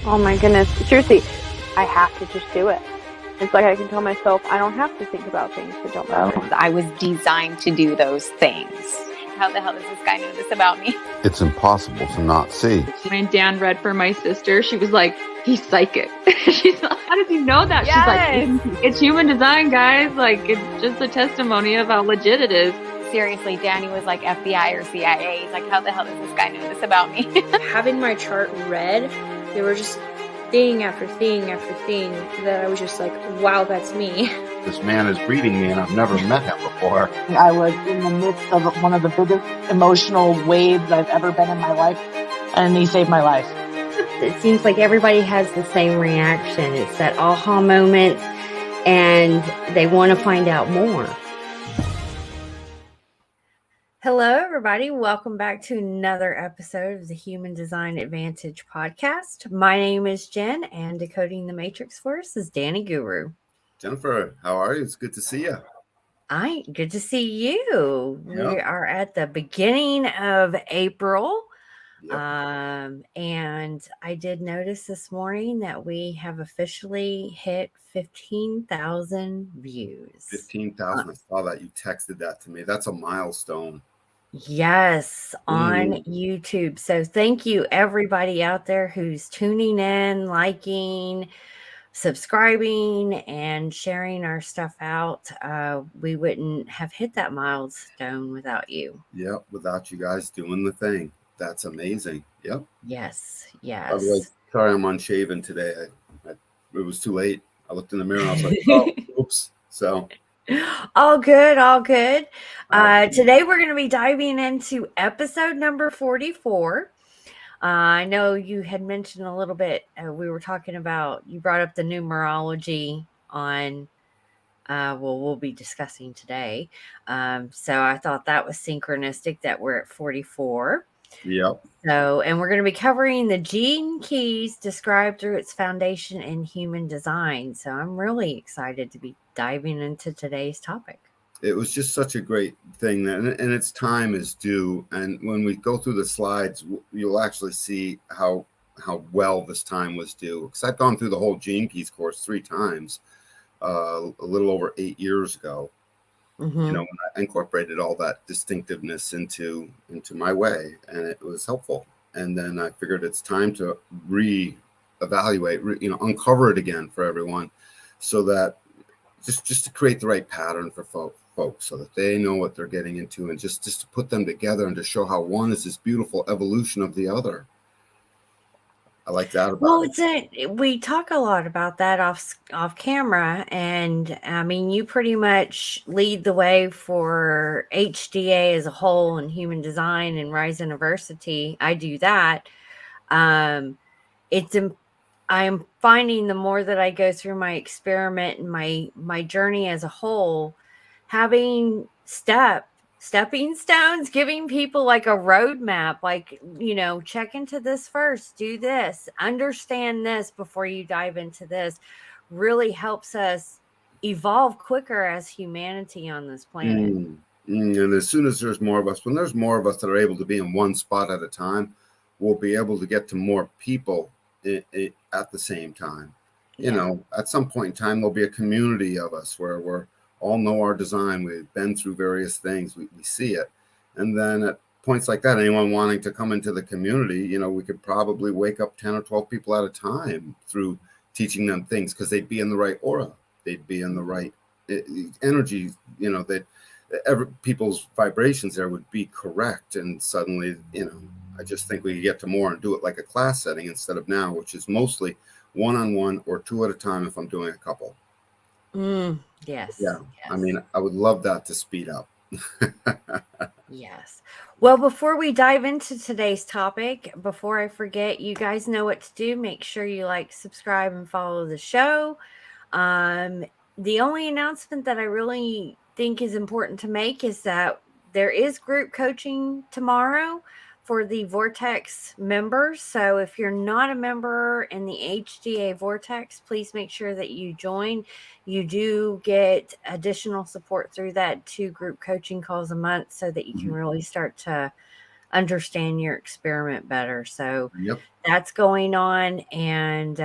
Oh my goodness. Seriously, I have to just do it. It's like I can tell myself I don't have to think about things that don't matter. I was designed to do those things. How the hell does this guy know this about me? It's impossible to not see. When Dan read for my sister, she was like, he's psychic. She's like, how does he know that? Yes. She's like, it's human design, guys. Like, it's just a testimony of how legit it is. Seriously, Danny was like FBI or CIA. He's like, how the hell does this guy know this about me? Having my chart read, there were just thing after thing after thing that I was just like, wow, that's me. This man is reading me and I've never met him before. I was in the midst of one of the biggest emotional waves I've ever been in my life, and he saved my life. It seems like everybody has the same reaction. It's that aha moment, and they want to find out more. Hello, everybody. Welcome back to another episode of the Human Design Advantage podcast. My name is Jen, and decoding the matrix for us is Danny Guru. Jennifer, how are you? It's good to see you. Good to see you. Yep. We are at the beginning of April. Yep. And I did notice this morning that we have officially hit 15,000 views. 15,000. I saw that. You texted that to me. That's a milestone. Yes, on YouTube. So thank you, everybody out there who's tuning in, liking, subscribing, and sharing our stuff out. We wouldn't have hit that milestone without you. Yep, without you guys doing the thing. That's amazing. Yep. Yes. I was like, sorry, I'm unshaven today. It was too late. I looked in the mirror and I was like, oh, oops. So. All good. Today we're going to be diving into episode number 44. I know you had mentioned a little bit, we were talking about, you brought up the numerology on, we'll be discussing today. So I thought that was synchronistic that we're at 44. Yep. So, and we're going to be covering the gene keys described through its foundation in human design. So I'm really excited to be diving into today's topic. It was just such a great thing, and its time is due. And when we go through the slides, you'll actually see how well this time was due. Because I've gone through the whole Gene Keys course 3 times, a little over 8 years ago. Mm-hmm. You know, when I incorporated all that distinctiveness into my way, and it was helpful. And then I figured it's time to reevaluate, uncover it again for everyone, so that just to create the right pattern for folks, so that they know what they're getting into, and just to put them together and to show how one is this beautiful evolution of the other. I like that about it. We talk a lot about that off camera, and I mean, you pretty much lead the way for HDA as a whole and human design and Rise University. I do that. I'm finding the more that I go through my experiment and my journey as a whole, having stepping stones, giving people like a roadmap, like, check into this first, do this, understand this before you dive into this, really helps us evolve quicker as humanity on this planet. And as soon as there's more of us, when there's more of us that are able to be in one spot at a time, we'll be able to get to more people at the same time. At some point in time, there'll be a community of us where we're all know our design. We've been through various things. We see it. And then at points like that, anyone wanting to come into the community, we could probably wake up 10 or 12 people at a time through teaching them things, because they'd be in the right aura. They'd be in the right energy, people's vibrations there would be correct. And suddenly, I just think we could get to more and do it like a class setting instead of now, which is mostly one-on-one or 2 at a time if I'm doing a couple. Yes. Yeah. Yes. I mean, I would love that to speed up. Yes. Well, before we dive into today's topic, before I forget, you guys know what to do. Make sure you like, subscribe, and follow the show. The only announcement that I really think is important to make is that there is group coaching tomorrow for the Vortex members. So if you're not a member in the HDA Vortex, please make sure that you join. You do get additional support through that, 2 group coaching calls a month, so that you can really start to understand your experiment better. So Yep. that's going on. And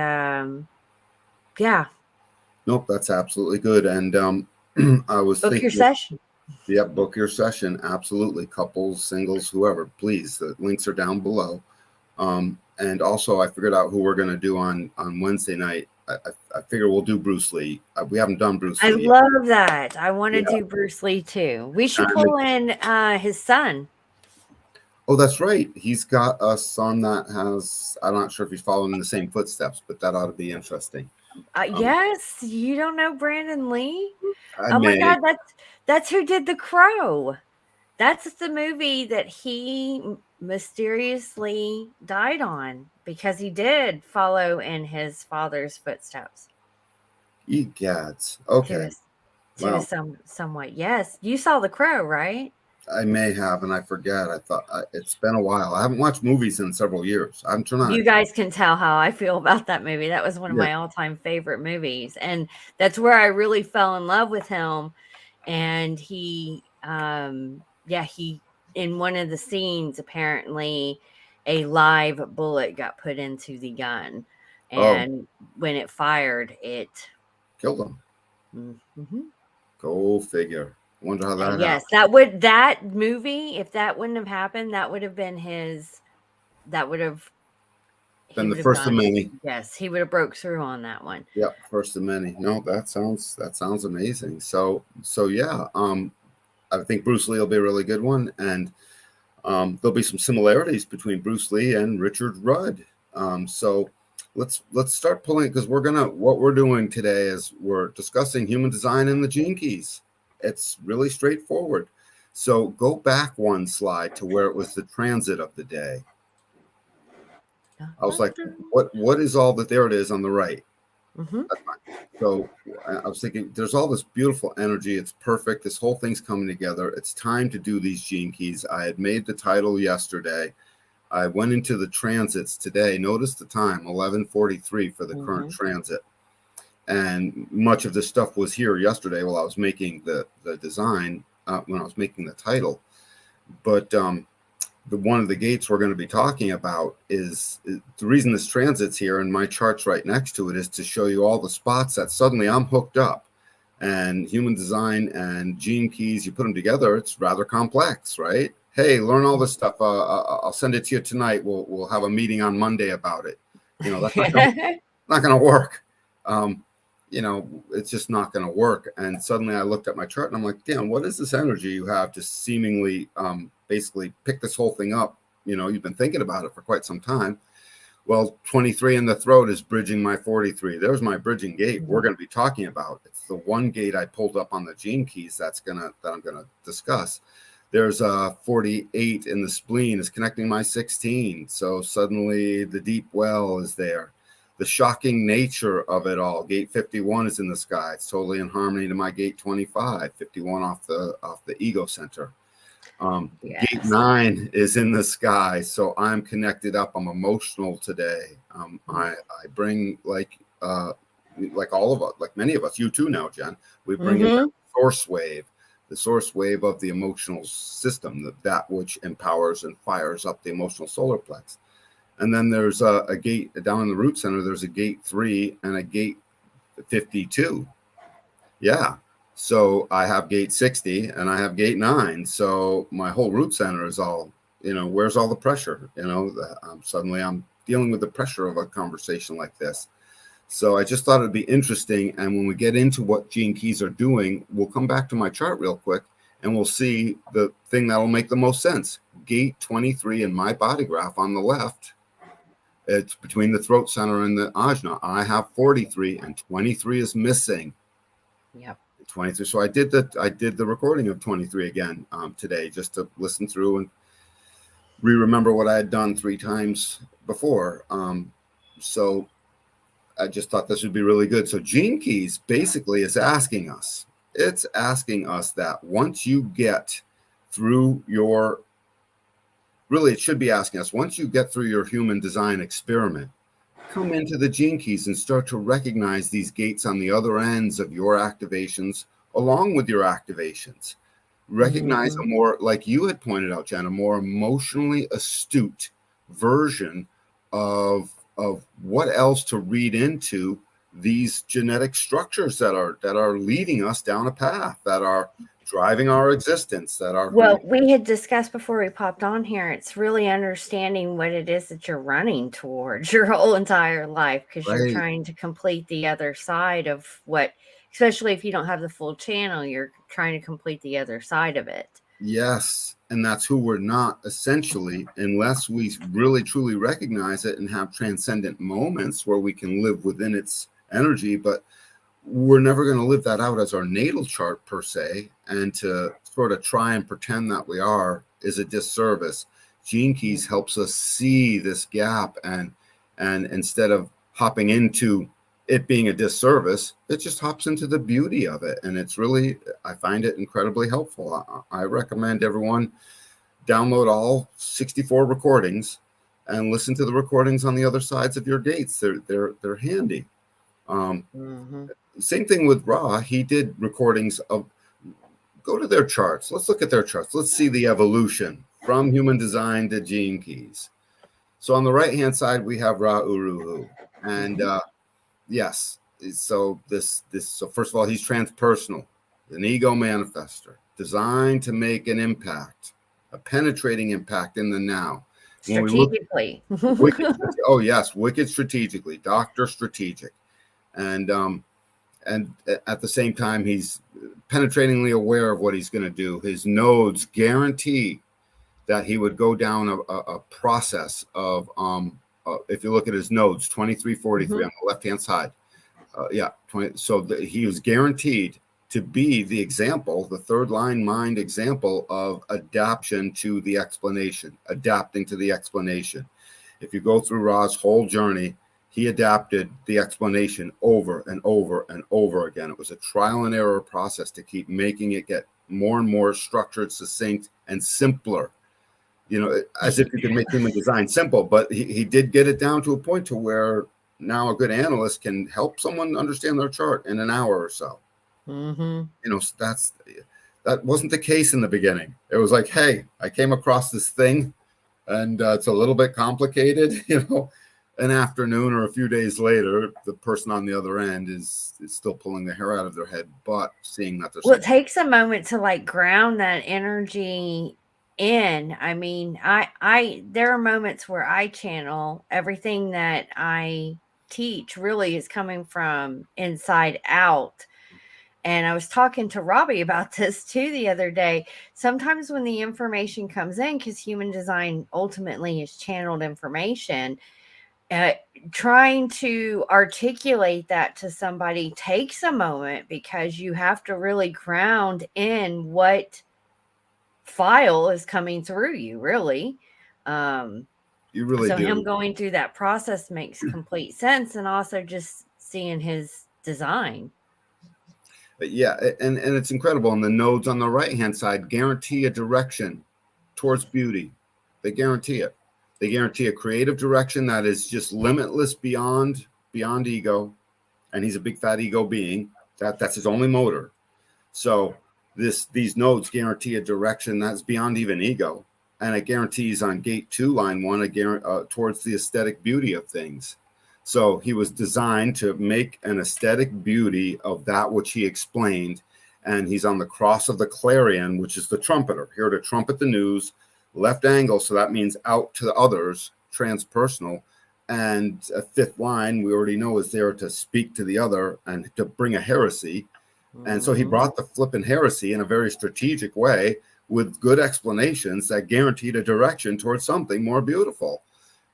yeah, Nope, that's absolutely good. And I was book your thinking, session. yep, book your session. Absolutely. Couples, singles, whoever, please. The links are down below. And also, I figured out who we're going to do on Wednesday night. I figure we'll do Bruce Lee. We haven't done Bruce I Lee yet. love that. I want to Yeah. do Bruce Lee too. We should pull in his son. Oh, that's right. He's got a son that has, I'm not sure if he's following in the same footsteps, but that ought to be interesting. Yes, you don't know Brandon Lee? I Oh my may. God, that's who did The Crow. That's the movie that he mysteriously died on because he did follow in his father's footsteps. Egads. To Okay. Wow. somewhat. Yes, you saw The Crow, right? I may have, and I forget. I thought it's been a while. I haven't watched movies in several years. I'm trying. You guys can tell how I feel about that movie. That was one of my all-time favorite movies, and that's where I really fell in love with him. And he in one of the scenes, apparently a live bullet got put into the gun, and when it fired, it killed him. Mm-hmm. Go figure. Wonder how that Yes, happened. that movie, if that wouldn't have happened, that would have been Been the first of many. Yes, he would have broke through on that one. Yep, first of many. No, that sounds amazing. So yeah, I think Bruce Lee will be a really good one, and there'll be some similarities between Bruce Lee and Richard Rudd. So let's start pulling, because what we're doing today is we're discussing human design and the gene keys. It's really straightforward. So go back one slide to where it was the transit of the day. I was like, what is all that? There it is on the right. Mm-hmm. So I was thinking, there's all this beautiful energy. It's perfect. This whole thing's coming together. It's time to do these gene keys. I had made the title yesterday. I went into the transits today. Notice the time, 11:43 for the current transit. And much of this stuff was here yesterday while I was making the design, when I was making the title. But one of the gates we're going to be talking about is the reason this transit's here, and my chart's right next to it, is to show you all the spots that suddenly I'm hooked up. And human design and gene keys, you put them together, it's rather complex, right? Hey, learn all this stuff. I'll send it to you tonight. We'll have a meeting on Monday about it. That's not going to work. It's just not going to work. And suddenly I looked at my chart and I'm like, damn, what is this energy you have to seemingly basically pick this whole thing up? You've been thinking about it for quite some time. Well, 23 in the throat is bridging my 43. There's my bridging gate we're going to be talking about. It's the one gate I pulled up on the gene keys that I'm going to discuss. There's a 48 in the spleen is connecting my 16. So suddenly the deep well is there. The shocking nature of it all. Gate 51 is in the sky. It's totally in harmony to my gate 25, 51 off the ego center. Yes. Gate 9 is in the sky. So I'm connected up. I'm emotional today. I bring like all of us, like many of us, you too now, Jen, we bring in the source wave of the emotional system, that which empowers and fires up the emotional solar plex. And then there's a gate down in the root center. There's a gate 3 and a gate 52. Yeah. So I have gate 60 and I have gate 9. So my whole root center is all, where's all the pressure? Suddenly I'm dealing with the pressure of a conversation like this. So I just thought it'd be interesting. And when we get into what gene keys are doing, we'll come back to my chart real quick and we'll see the thing that'll make the most sense. Gate 23 in my body graph on the left. It's between the throat center and the ajna. I have 43 and 23 is missing. Yep. 23. So I did the recording of 23 again today, just to listen through and remember what I had done 3 times before. So I just thought this would be really good. So Gene Keys basically is asking us. It's asking us that once you get through your, really it should be asking us, once you get through your human design experiment, come into the Gene Keys and start to recognize these gates on the other ends of your activations along with your activations. recognize a more, like you had pointed out, Jen, a more emotionally astute version of what else to read into these genetic structures that are leading us down a path, that are driving our existence, that are Well, we had discussed before we popped on here, it's really understanding what it is that you're running towards your whole entire life, because you're right. trying to complete the other side of what, especially if you don't have the full channel, you're trying to complete the other side of it. Yes. And that's who we're not, essentially, unless we really truly recognize it and have transcendent moments where we can live within its energy. But we're never going to live that out as our natal chart per se, and to sort of try and pretend that we are is a disservice. Gene Keys helps us see this gap, and instead of hopping into it being a disservice, it just hops into the beauty of it, and it's really, I find it incredibly helpful. I recommend everyone download all 64 recordings and listen to the recordings on the other sides of your dates. They're handy. Same thing with Ra. He did recordings of, go to their charts. Let's look at their charts. Let's see the evolution from human design to Gene Keys. So on the right-hand side, we have Ra Uruhu. And yes, so so first of all, he's transpersonal, an ego manifester, designed to make an impact, a penetrating impact in the now. Strategically. Oh yes, wicked strategically, Dr. Strategic. And at the same time, he's penetratingly aware of what he's going to do. His nodes guarantee that he would go down a process of, if you look at his nodes, 2343 on the left-hand side. 20. So he was guaranteed to be the example, the third line mind example of adaptation to the explanation, adapting to the explanation. If you go through Ra's whole journey, he adapted the explanation over and over and over again. It was a trial and error process to keep making it get more and more structured, succinct, and simpler. You know, as if you could make human design simple, but he did get it down to a point to where now a good analyst can help someone understand their chart in an hour or so. You know, that wasn't the case in the beginning. It was like, hey, I came across this thing, and it's a little bit complicated, you know. An afternoon or a few days later, the person on the other end is still pulling the hair out of their head, but seeing that there's it takes a moment to like ground that energy in. I mean, I there are moments where I channel everything that I teach really is coming from inside out. And I was talking to Robbie about this too the other day. Sometimes when the information comes in, because human design ultimately is channeled information, trying to articulate that to somebody takes a moment, because you have to really ground in what file is coming through you, really. You really so do. Him going through that process makes complete sense, and also just seeing his design. Yeah, and it's incredible. And the nodes on the right-hand side guarantee a direction towards beauty. They guarantee it. They guarantee a creative direction that is just limitless beyond ego. And he's a big fat ego being. That's his only motor. So these nodes guarantee a direction that's beyond even ego. And it guarantees on gate 2, line 1, towards the aesthetic beauty of things. So he was designed to make an aesthetic beauty of that which he explained. And he's on the cross of the clarion, which is the trumpeter, here to trumpet the news. Left angle, so that means out to the others, transpersonal. And a fifth line, we already know, is there to speak to the other and to bring a heresy. And so he brought the flippant heresy in a very strategic way with good explanations that guaranteed a direction towards something more beautiful.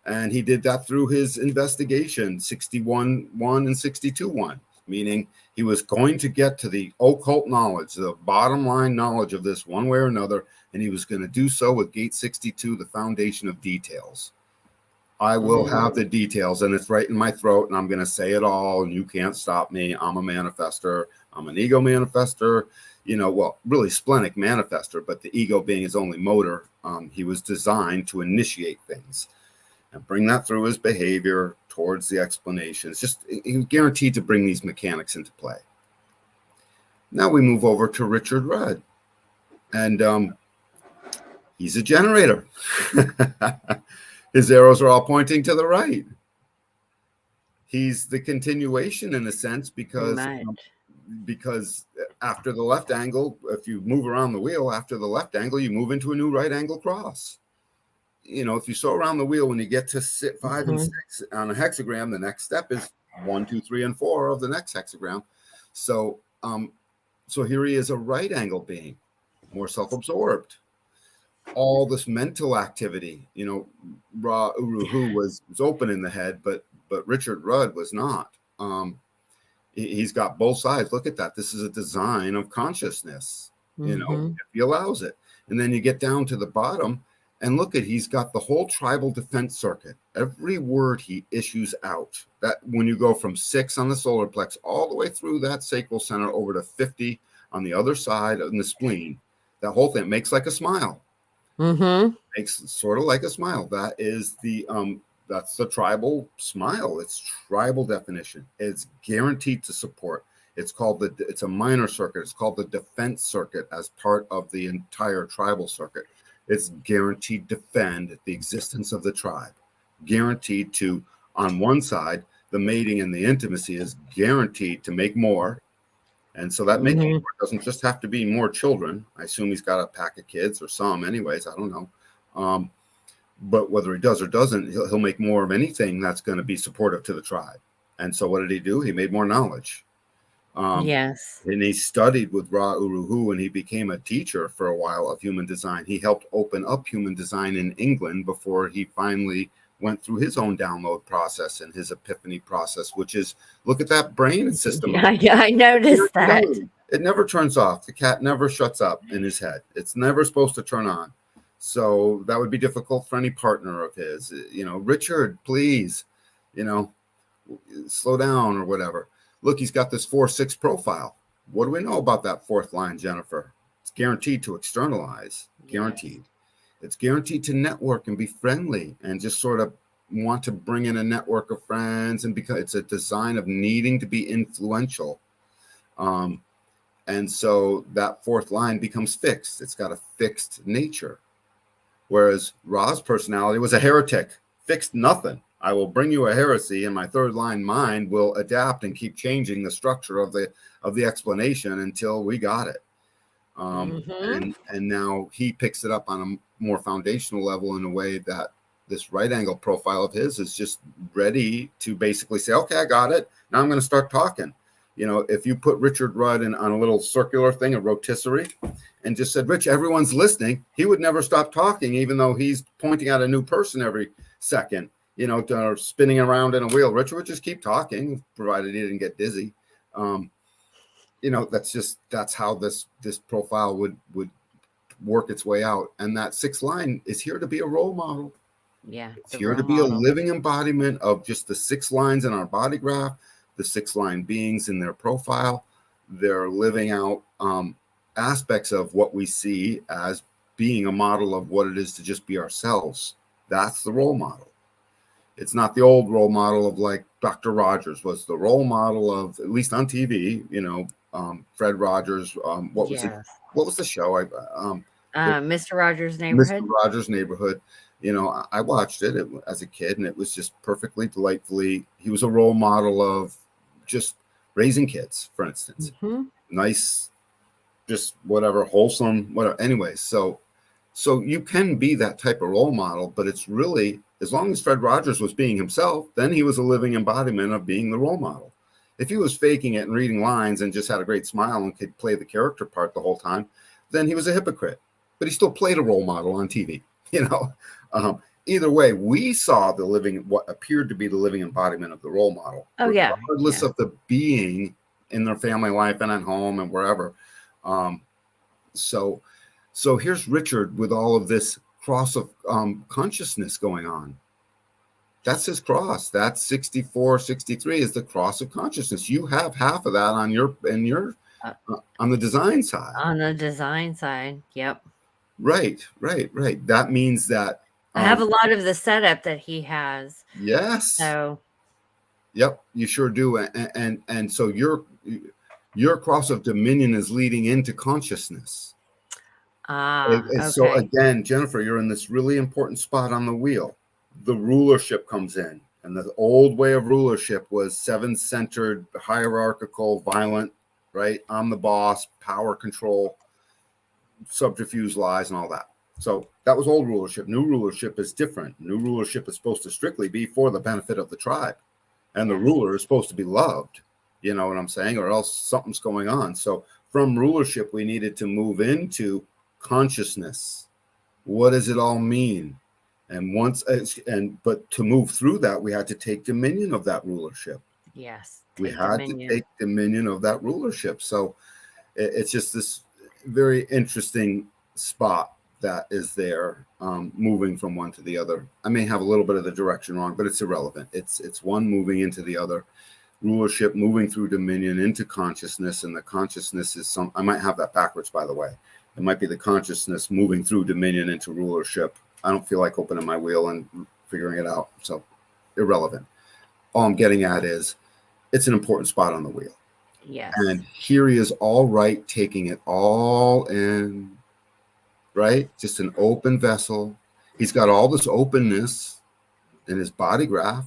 And he did that through his investigation, 61-1 and 62-1, meaning he was going to get to the occult knowledge, the bottom line knowledge of this one way or another, and he was going to do so with gate 62, the foundation of details. I will have the details, and it's right in my throat, and I'm going to say it all, and you can't stop me. I'm a manifester. I'm an ego manifester. You know, well, really splenic manifester, but the ego being his only motor, he was designed to initiate things and bring that through his behavior towards the explanation. It's just, he was guaranteed to bring these mechanics into play. Now we move over to Richard Rudd. And he's a generator. His arrows are all pointing to the right. He's the continuation in a sense because after the left angle, if you move around the wheel, after the left angle, you move into a new right angle cross. You know, if you sew around the wheel, when you get to 5 and 6 on a hexagram, the next step is 1, 2, 3, and 4 of the next hexagram. So, so here he is, a right angle being, more self-absorbed. All this mental activity, you know, Ra Uru Hu was open in the head, but Richard Rudd was not. He's got both sides. Look at that. This is a design of consciousness, you know, if he allows it. And then you get down to the bottom and look at, he's got the whole tribal defense circuit. Every word he issues out, that when you go from 6 on the solar plex all the way through that sacral center over to 50 on the other side in the spleen, that whole thing makes like a smile. Makes sort of like a smile. That is the that's the tribal smile. It's tribal definition. It's guaranteed to support. It's called it's a minor circuit. It's called the defense circuit as part of the entire tribal circuit. It's guaranteed to defend the existence of the tribe. Guaranteed to, on one side, the mating and the intimacy is guaranteed to make more. And so that making more doesn't just have to be more children. I assume he's got a pack of kids or some anyways. I don't know. But whether he does or doesn't, he'll make more of anything that's going to be supportive to the tribe. And so what did he do? He made more knowledge. Yes. And he studied with Ra Uru Hu, and he became a teacher for a while of human design. He helped open up human design in England before he finally went through his own download process and his epiphany process, which is, look at that brain system. Yeah, I noticed that. It never turns off. The cat never shuts up in his head. It's never supposed to turn on. So that would be difficult for any partner of his. You know, Richard, please, you know, slow down or whatever. Look, he's got this 4-6 profile. What do we know about that fourth line, Jennifer? It's guaranteed to externalize. Guaranteed. It's guaranteed to network and be friendly and just sort of want to bring in a network of friends, and because it's a design of needing to be influential. And so that fourth line becomes fixed. It's got a fixed nature. Whereas Ra's personality was a heretic, fixed nothing. I will bring you a heresy, and my third line mind will adapt and keep changing the structure of the explanation until we got it. And now he picks it up on a more foundational level in a way that this right angle profile of his is just ready to basically say, okay, I got it. Now I'm going to start talking. You know, if you put Richard Rudd on a little circular thing, a rotisserie, and just said, Rich, everyone's listening, he would never stop talking, even though he's pointing at a new person every second, you know, or spinning around in a wheel. Richard would just keep talking, provided he didn't get dizzy. You know, that's how this profile would work its way out. And that 6th line is here to be a role model. Yeah. It's here to be a living embodiment of just the 6 lines in our body graph, the 6 line beings in their profile. They're living out aspects of what we see as being a model of what it is to just be ourselves. That's the role model. It's not the old role model of like Dr. Rogers was the role model of, at least on TV, you know, Fred Rogers. What was the show? Mr. Rogers' Neighborhood. Mr. Rogers' Neighborhood. You know, I watched it as a kid, and it was just perfectly delightfully. He was a role model of just raising kids, for instance. Nice, just whatever, wholesome, whatever. Anyways, so you can be that type of role model, but it's really, as long as Fred Rogers was being himself, then he was a living embodiment of being the role model. If he was faking it and reading lines and just had a great smile and could play the character part the whole time, then he was a hypocrite. But he still played a role model on TV, you know. Either way, we saw what appeared to be the living embodiment of the role model. Oh, yeah. Regardless of the being in their family life and at home and wherever. So here's Richard with all of this cross of consciousness going on. That's his cross. That's 64, 63 is the cross of consciousness. You have half of that on on the design side. On the design side, yep. Right. That means that I have a lot of the setup that he has. Yes. So. Yep, you sure do. And so your cross of dominion is leading into consciousness. So Okay. again, Jennifer, you're in this really important spot on the wheel. The rulership comes in, and the old way of rulership was seven-centered, hierarchical, violent, right? I'm the boss, power control, subterfuge, lies, and all that. So that was old rulership. New rulership is different. New rulership is supposed to strictly be for the benefit of the tribe, and the ruler is supposed to be loved. You know what I'm saying? Or else something's going on. So from rulership, we needed to move into consciousness. What does it all mean? And but to move through that, we had to take dominion of that rulership. Yes. We Take had dominion. to take dominion of that rulership. So it's just this very interesting spot that is there, moving from one to the other. I may have a little bit of the direction wrong, but it's irrelevant. It's one moving into the other. Rulership moving through dominion into consciousness, and the consciousness is I might have that backwards, by the way. It might be the consciousness moving through dominion into rulership. I don't feel like opening my wheel and figuring it out, so irrelevant. All I'm getting at is it's an important spot on the wheel. Yes. And here he is, all right, taking it all in, right? Just an open vessel. He's got all this openness in his body graph.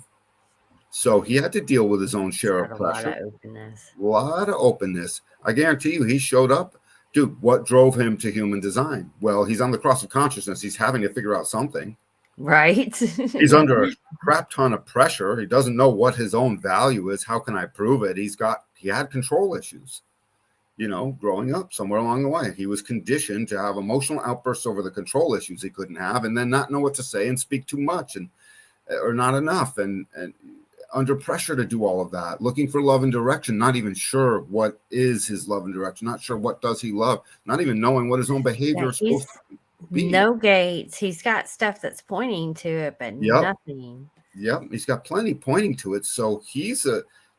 So he had to deal with his own share of pressure. A lot of openness. A lot of openness. I guarantee you, he showed up. Dude, what drove him to human design? Well, he's on the cross of consciousness. He's having to figure out something. Right. He's under a crap ton of pressure. He doesn't know what his own value is. How can I prove it? He had control issues, you know, growing up somewhere along the way. He was conditioned to have emotional outbursts over the control issues he couldn't have, and then not know what to say and speak too much or not enough, and under pressure to do all of that, looking for love and direction, not even sure what is his love and direction, not sure what does he love, not even knowing what his own behavior is supposed to be. No gates. He's got stuff that's pointing to it, but nothing. Yep, he's got plenty pointing to it. So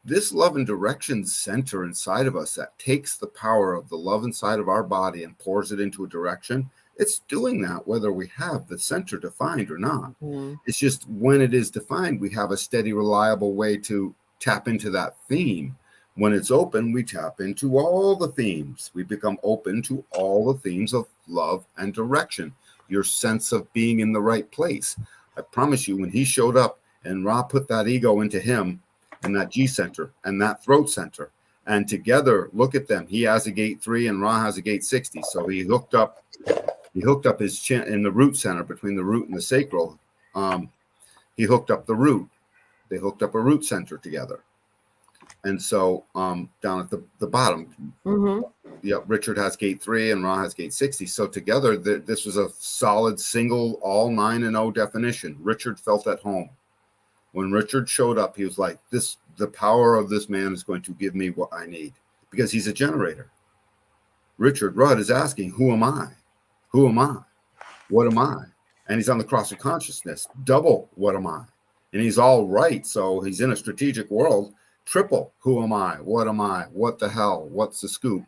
this love and direction center inside of us that takes the power of the love inside of our body and pours it into a direction. It's doing that whether we have the center defined or not. Mm-hmm. It's just when it is defined, we have a steady, reliable way to tap into that theme. When it's open, we tap into all the themes. We become open to all the themes of love and direction, your sense of being in the right place. I promise you, when he showed up and Ra put that ego into him and that G center and that throat center, and together, look at them. He has a gate 3 and Ra has a gate 60. So he hooked up his chin in the root center between the root and the sacral. He hooked up the root. They hooked up a root center together. And so down at the bottom, Richard has gate 3 and Ra has gate 60. So together, this was a solid single, all 9 and 0 definition. Richard felt at home. When Richard showed up, he was like, the power of this man is going to give me what I need, because he's a generator. Richard Rudd is asking, who am I? Who am I? What am I? And he's on the cross of consciousness. Double, what am I? And he's all right. So he's in a strategic world. Triple, who am I? What am I? What the hell? What's the scoop?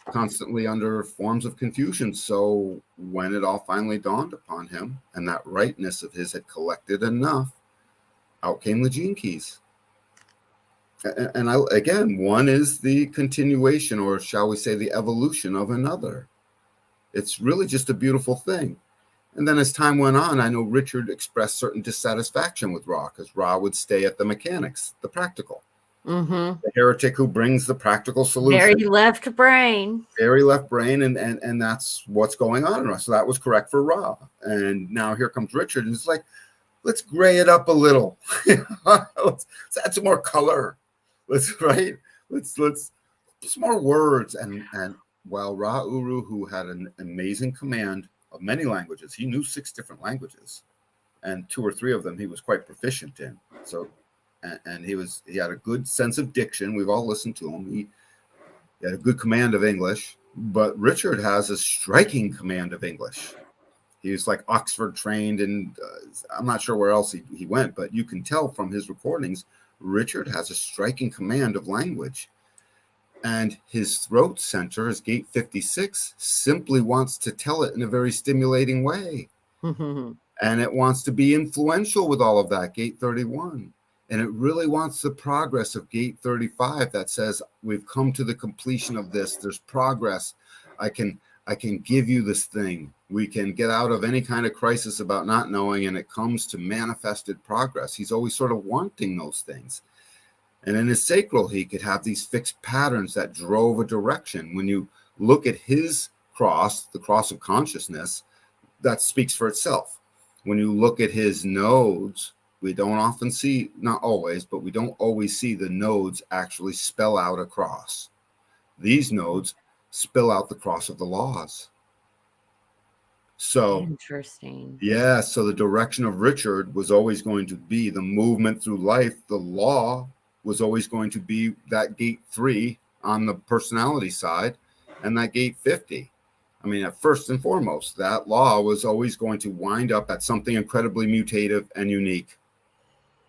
Constantly under forms of confusion. So when it all finally dawned upon him and that rightness of his had collected enough, out came the gene keys. And again, one is the continuation, or shall we say the evolution of another. It's really just a beautiful thing. And then as time went on, I know Richard expressed certain dissatisfaction with Ra, because Ra would stay at the mechanics, the practical. The heretic who brings the practical solution. Very left brain. Very left brain, and that's what's going on in Ra. So that was correct for Ra. And now here comes Richard, and it's like, let's gray it up a little. let's add some more color. Let's some more words. And while Ra Uru, who had an amazing command of many languages, he knew 6 different languages, and 2 or 3 of them he was quite proficient in. So, and he had a good sense of diction. We've all listened to him. He had a good command of English, but Richard has a striking command of English. He was like Oxford trained, and I'm not sure where else he went, but you can tell from his recordings, Richard has a striking command of language. And his throat center, his gate 56, simply wants to tell it in a very stimulating way. And it wants to be influential with all of that, gate 31. And it really wants the progress of gate 35 that says, we've come to the completion of this. There's progress. I I can give you this thing. We can get out of any kind of crisis about not knowing, and it comes to manifested progress. He's always sort of wanting those things. And in his sacral, he could have these fixed patterns that drove a direction. When you look at his cross, the cross of consciousness, that speaks for itself. When you look at his nodes, we don't often see, not always, but we don't always see the nodes actually spell out a cross. These nodes spill out the cross of the laws. So, Interesting. yeah, so the direction of Richard was always going to be the movement through life. The law was always going to be that gate 3 on the personality side, and that gate 50. I mean, at first and foremost, that law was always going to wind up at something incredibly mutative and unique.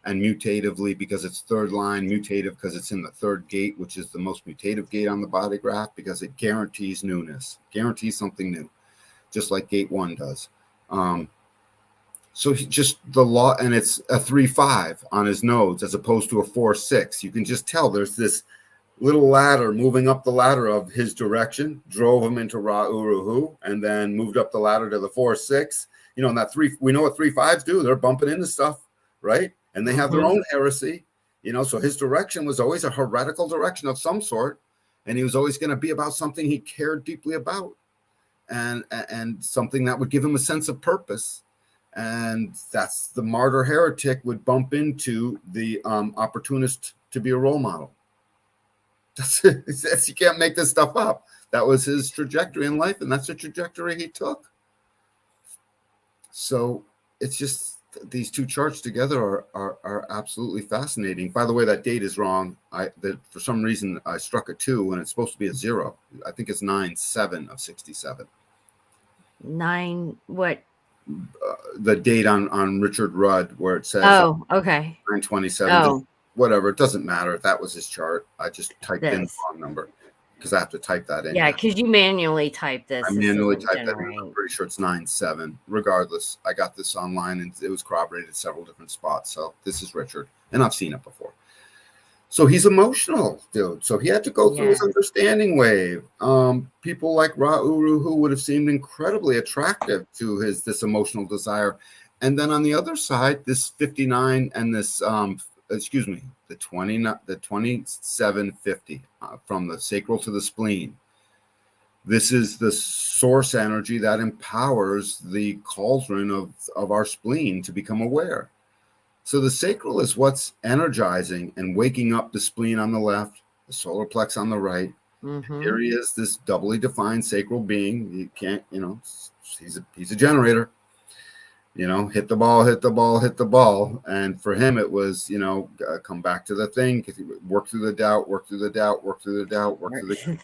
And mutatively because it's third line, mutative because it's in the third gate, which is the most mutative gate on the body graph, because it guarantees newness, guarantees something new, just like gate 1 does. So he just the law, and it's a 3-5 on his nodes as opposed to a 4-6. You can just tell there's this little ladder moving up the ladder of his direction, drove him into Ra Uruhu, and then moved up the ladder to the 4-6. You know, and that 3, we know what 3-5s do. They're bumping into stuff, right? And they have their own heresy, you know. So his direction was always a heretical direction of some sort, and he was always going to be about something he cared deeply about, and something that would give him a sense of purpose. And that's the martyr heretic would bump into the opportunist to be a role model. You can't make this stuff up. That was his trajectory in life, and that's the trajectory he took. So it's just, these two charts together are absolutely fascinating. By the way, that date is wrong. For some reason I struck a 2 when it's supposed to be a 0. I think it's 9/7 of 67. 9 what? The date on Richard Rudd, where it says okay, 9/27. Oh. Whatever, it doesn't matter. That was his chart. I just typed in the This. wrong number because I have to type that in. Yeah, because you manually type this. I manually typed that in. I'm pretty sure it's 9/7. Regardless, I got this online and it was corroborated at several different spots. So this is Richard, and I've seen it before. So he's emotional, dude. So he had to go through his understanding wave. People like Ra Uruhu would have seemed incredibly attractive to this emotional desire. And then on the other side, this 59 and this the 2750 from the sacral to the spleen. This is the source energy that empowers the cauldron of our spleen to become aware. So the sacral is what's energizing and waking up the spleen on the left, the solar plex on the right. Here he is, this doubly defined sacral being. You can't, he's a generator. Hit the ball, hit the ball, hit the ball. And for him, it was, come back to the thing, work through the doubt, work through the doubt, work through the doubt, work through the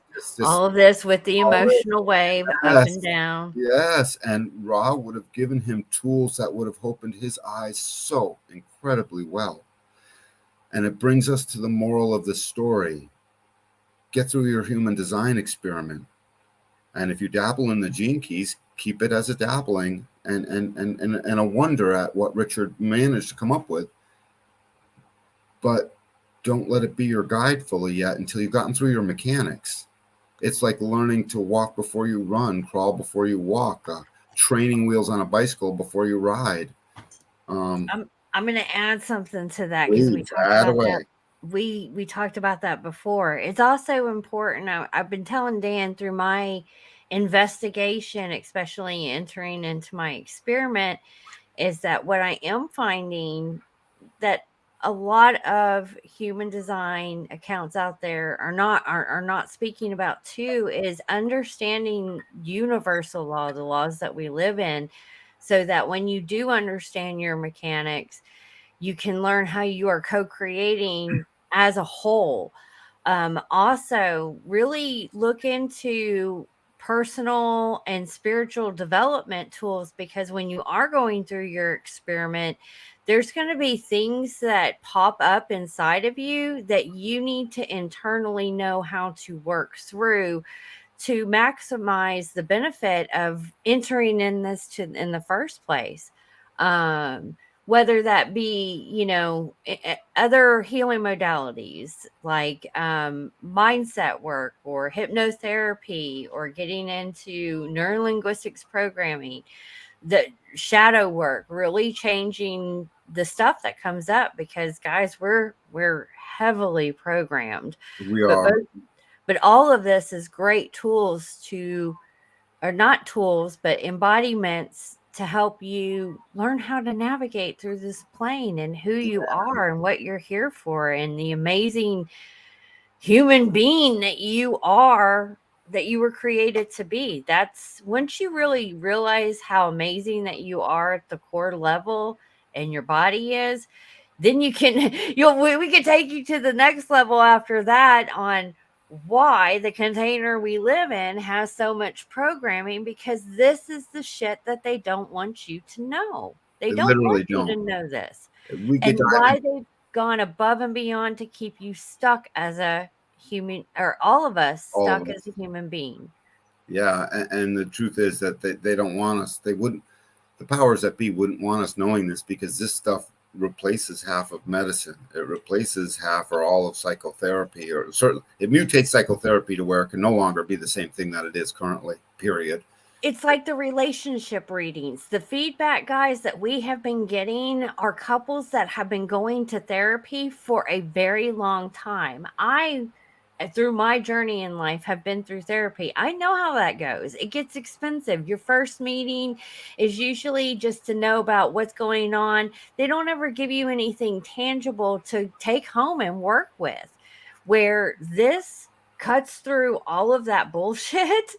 all of this with the emotional wave up and down. Yes. And Ra would have given him tools that would have opened his eyes so incredibly well. And it brings us to the moral of the story. Get through your human design experiment. And if you dabble in the gene keys, keep it as a dabbling and a wonder at what Richard managed to come up with. But don't let it be your guide fully yet until you've gotten through your mechanics. It's like learning to walk before you run, crawl before you walk, training wheels on a bicycle before you ride. I'm going to add something to that because we talked about that. We talked about that before. It's also important. I've been telling Dan through my investigation, especially entering into my experiment, is that what I am finding that a lot of human design accounts out there are not speaking about too is understanding universal law, the laws that we live in, so that when you do understand your mechanics, you can learn how you are co-creating as a whole. Also, really look into personal and spiritual development tools, because when you are going through your experiment, there's going to be things that pop up inside of you that you need to internally know how to work through to maximize the benefit of entering in this in the first place. whether that be, other healing modalities like mindset work or hypnotherapy or getting into neurolinguistics programming, the shadow work, really changing the stuff that comes up, because guys, we're heavily programmed. We But are. all of this is great tools to, or not tools, but embodiments to help you learn how to navigate through this plane and who you are and what you're here for and the amazing human being that you are, that you were created to be. That's once you really realize how amazing that you are at the core level and your body is, then you can we can take you to the next level after that on why the container we live in has so much programming, because this is the shit that they don't want you to know. They They don't want literally you to don't. know this, We could and dive why they've gone above and beyond to keep you stuck as a human, or all of us all of stuck us. as a human being. Yeah, and the truth is that they don't want us. They wouldn't. The powers that be wouldn't want us knowing this, because this stuff replaces half of medicine. It replaces half or all of psychotherapy, or certainly it mutates psychotherapy to where it can no longer be the same thing that it is currently. Period. It's like the relationship readings. The feedback, guys, that we have been getting are couples that have been going to therapy for a very long time. Through my journey in life, have been through therapy. I know how that goes. It gets expensive. Your first meeting is usually just to know about what's going on. They don't ever give you anything tangible to take home and work with. Where this cuts through all of that bullshit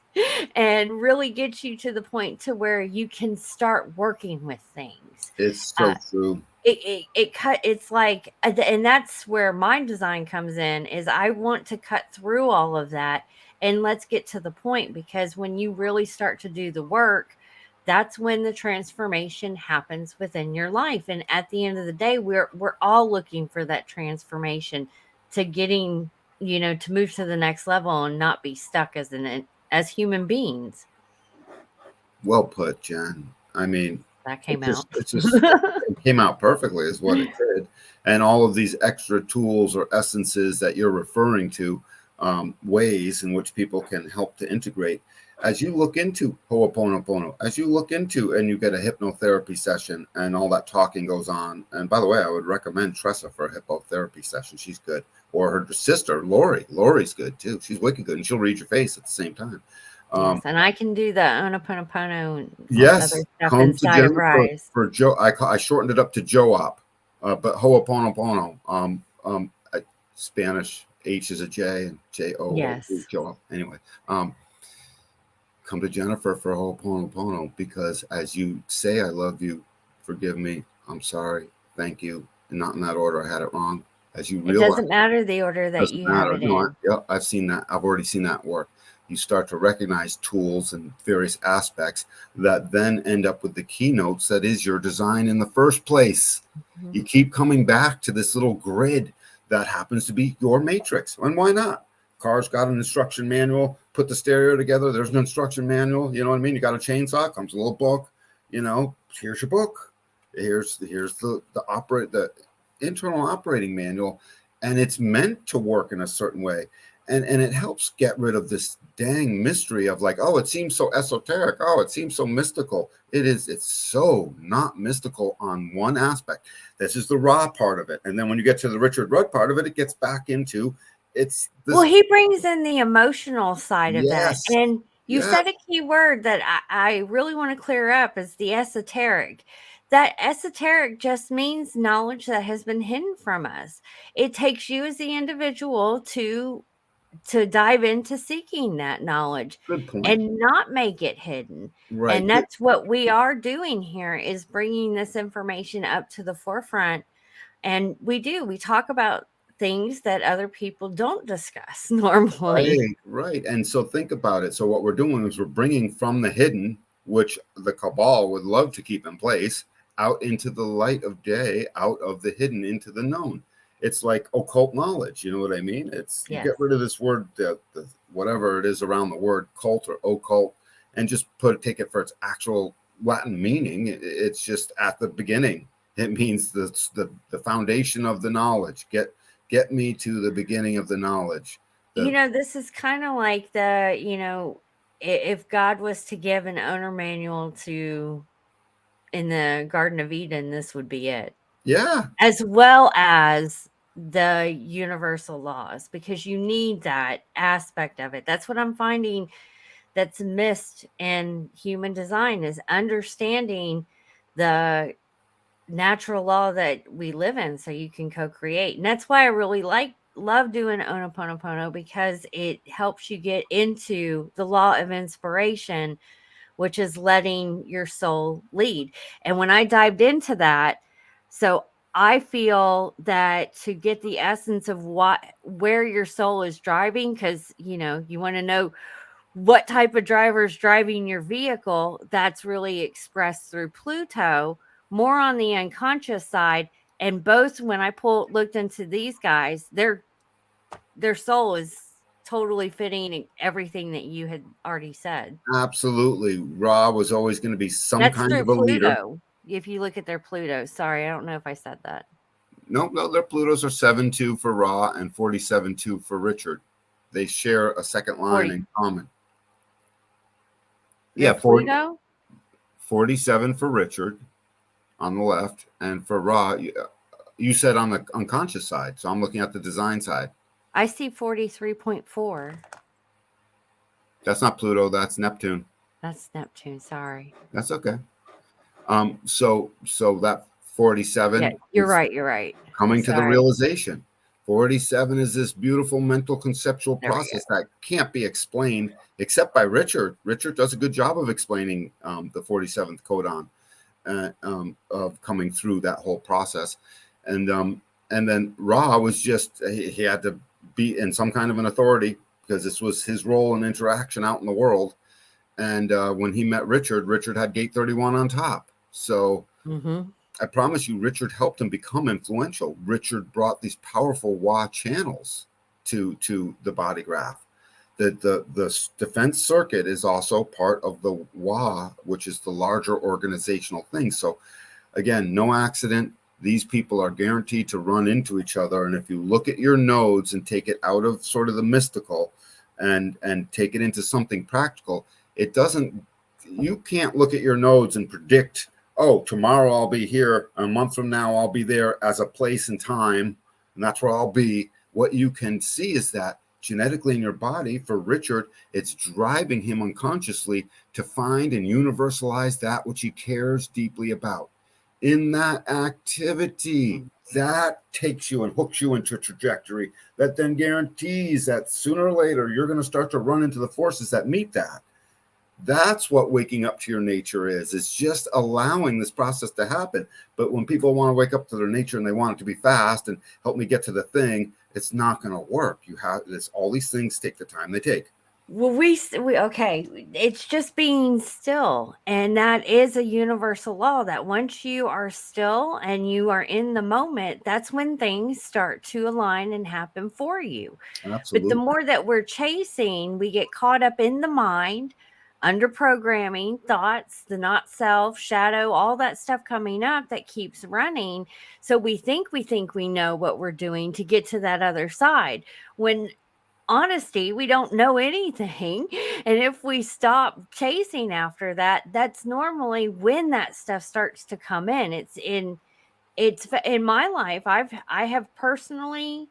and really gets you to the point to where you can start working with things. It's Uh, so true. it's like, and that's where mind design comes in, is I want to cut through all of that and let's get to the point, because when you really start to do the work, that's when the transformation happens within your life. And at the end of the day, we're all looking for that transformation to getting, to move to the next level and not be stuck as human beings. Well put, Jen. I mean, That came it's out. just it came out perfectly, is what it did. And all of these extra tools or essences that you're referring to, ways in which people can help to integrate. As you look into Ho'oponopono, as you look into and you get a hypnotherapy session and all that talking goes on. And by the way, I would recommend Tressa for a hypnotherapy session. She's good. Or her sister, Lori. Lori's good too. She's wicked good. And she'll read your face at the same time. Yes, and I can do the Ho'oponopono and Yes, other stuff come to inside of Jennifer Rise. for Joe. I shortened it up to Joop, but Ho'oponopono. Spanish H is a J and J-O. Yes. Joop. Anyway, come to Jennifer for Ho'oponopono, because as you say, I love you, forgive me, I'm sorry, thank you, and not in that order. I had it wrong. As you It realize, doesn't matter the order that doesn't you have matter. it No, in. I've seen that. I've already seen that work. You start to recognize tools and various aspects that then end up with the keynotes that is your design in the first place. Mhm. You keep coming back to this little grid that happens to be your matrix. And why not? Car's got an instruction manual. Put the stereo together. There's an instruction manual. You know what I mean? You got a chainsaw. Comes a little book. Here's your book. Here's the internal operating manual, and it's meant to work in a certain way. And it helps get rid of this dang mystery of like, oh, it seems so esoteric. Oh, it seems so mystical. It's so not mystical on one aspect. This is the raw part of it. And then when you get to the Richard Rudd part of it, it gets back into it's this. Well, he brings in the emotional side of that. Yes. And you Yes. said a key word that I really want to clear up, is the esoteric. That esoteric just means knowledge that has been hidden from us. It takes you as the individual to dive into seeking that knowledge Good point. and not make it hidden. Right. And that's what we are doing here, is bringing this information up to the forefront. And we talk about things that other people don't discuss normally. Right. And so think about it. So what we're doing is we're bringing from the hidden, which the cabal would love to keep in place, out into the light of day, out of the hidden into the known. It's like occult knowledge. You know what I mean? It's you get rid of this word, the whatever it is around the word cult or occult, and just take it for its actual Latin meaning. It's just at the beginning, It means the foundation of the knowledge. Get me to the beginning of the knowledge. This is kind of like if God was to give an owner manual in the Garden of Eden, this would be it. Yeah. As well as the universal laws, because you need that aspect of it. That's what I'm finding that's missed in human design, is understanding the natural law that we live in so you can co-create. And that's why I really love doing Ho'oponopono, because it helps you get into the law of inspiration, which is letting your soul lead. And when I dived into that, so I feel that to get the essence of where your soul is driving, because you want to know what type of driver is driving your vehicle, that's really expressed through Pluto, more on the unconscious side. And both, when I looked into these guys, their soul is totally fitting everything that you had already said. Absolutely. Ra was always going to be some That's kind through of a leader. Pluto. If you look at their Pluto, sorry, I don't know if I said that. No, their Plutos are 7-2 for Ra and 47-2 for Richard. They share a second line in common. Your Pluto? 47 for Richard on the left, and for Ra, you said on the unconscious side. So I'm looking at the design side. I see 43.4. That's not Pluto. That's Neptune. That's Neptune. Sorry. That's okay. So that 47. Yeah, you're right. Coming to the realization. 47 is this beautiful mental conceptual process that can't be explained except by Richard. Richard does a good job of explaining the 47th codon of coming through that whole process. And then Ra was just, he had to be in some kind of an authority because this was his role and interaction out in the world. And when he met Richard had gate 31 on top. So I promise you, Richard helped him become influential. Richard brought these powerful Wa channels to the body graph. The defense circuit is also part of the Wa, which is the larger organizational thing. So again, no accident. These people are guaranteed to run into each other. And if you look at your nodes and take it out of sort of the mystical and take it into something practical, you can't look at your nodes and predict, oh, tomorrow I'll be here, a month from now I'll be there as a place and time, and that's where I'll be. What you can see is that genetically in your body, for Richard, it's driving him unconsciously to find and universalize that which he cares deeply about. In that activity, that takes you and hooks you into a trajectory that then guarantees that sooner or later you're going to start to run into the forces that meet that. That's what waking up to your nature is. It's just allowing this process to happen. But when people want to wake up to their nature and they want it to be fast and help me get to the thing, it's not going to work. All these things take the time they take. Well, we okay. It's just being still, and that is a universal law. That once you are still and you are in the moment, that's when things start to align and happen for you. Absolutely. But the more that we're chasing, we get caught up in the mind, under programming, thoughts, the not self, shadow, all that stuff coming up that keeps running. So we think we know what we're doing to get to that other side. When honesty, we don't know anything. And if we stop chasing after that, that's normally when that stuff starts to come in. It's in my life. I have personally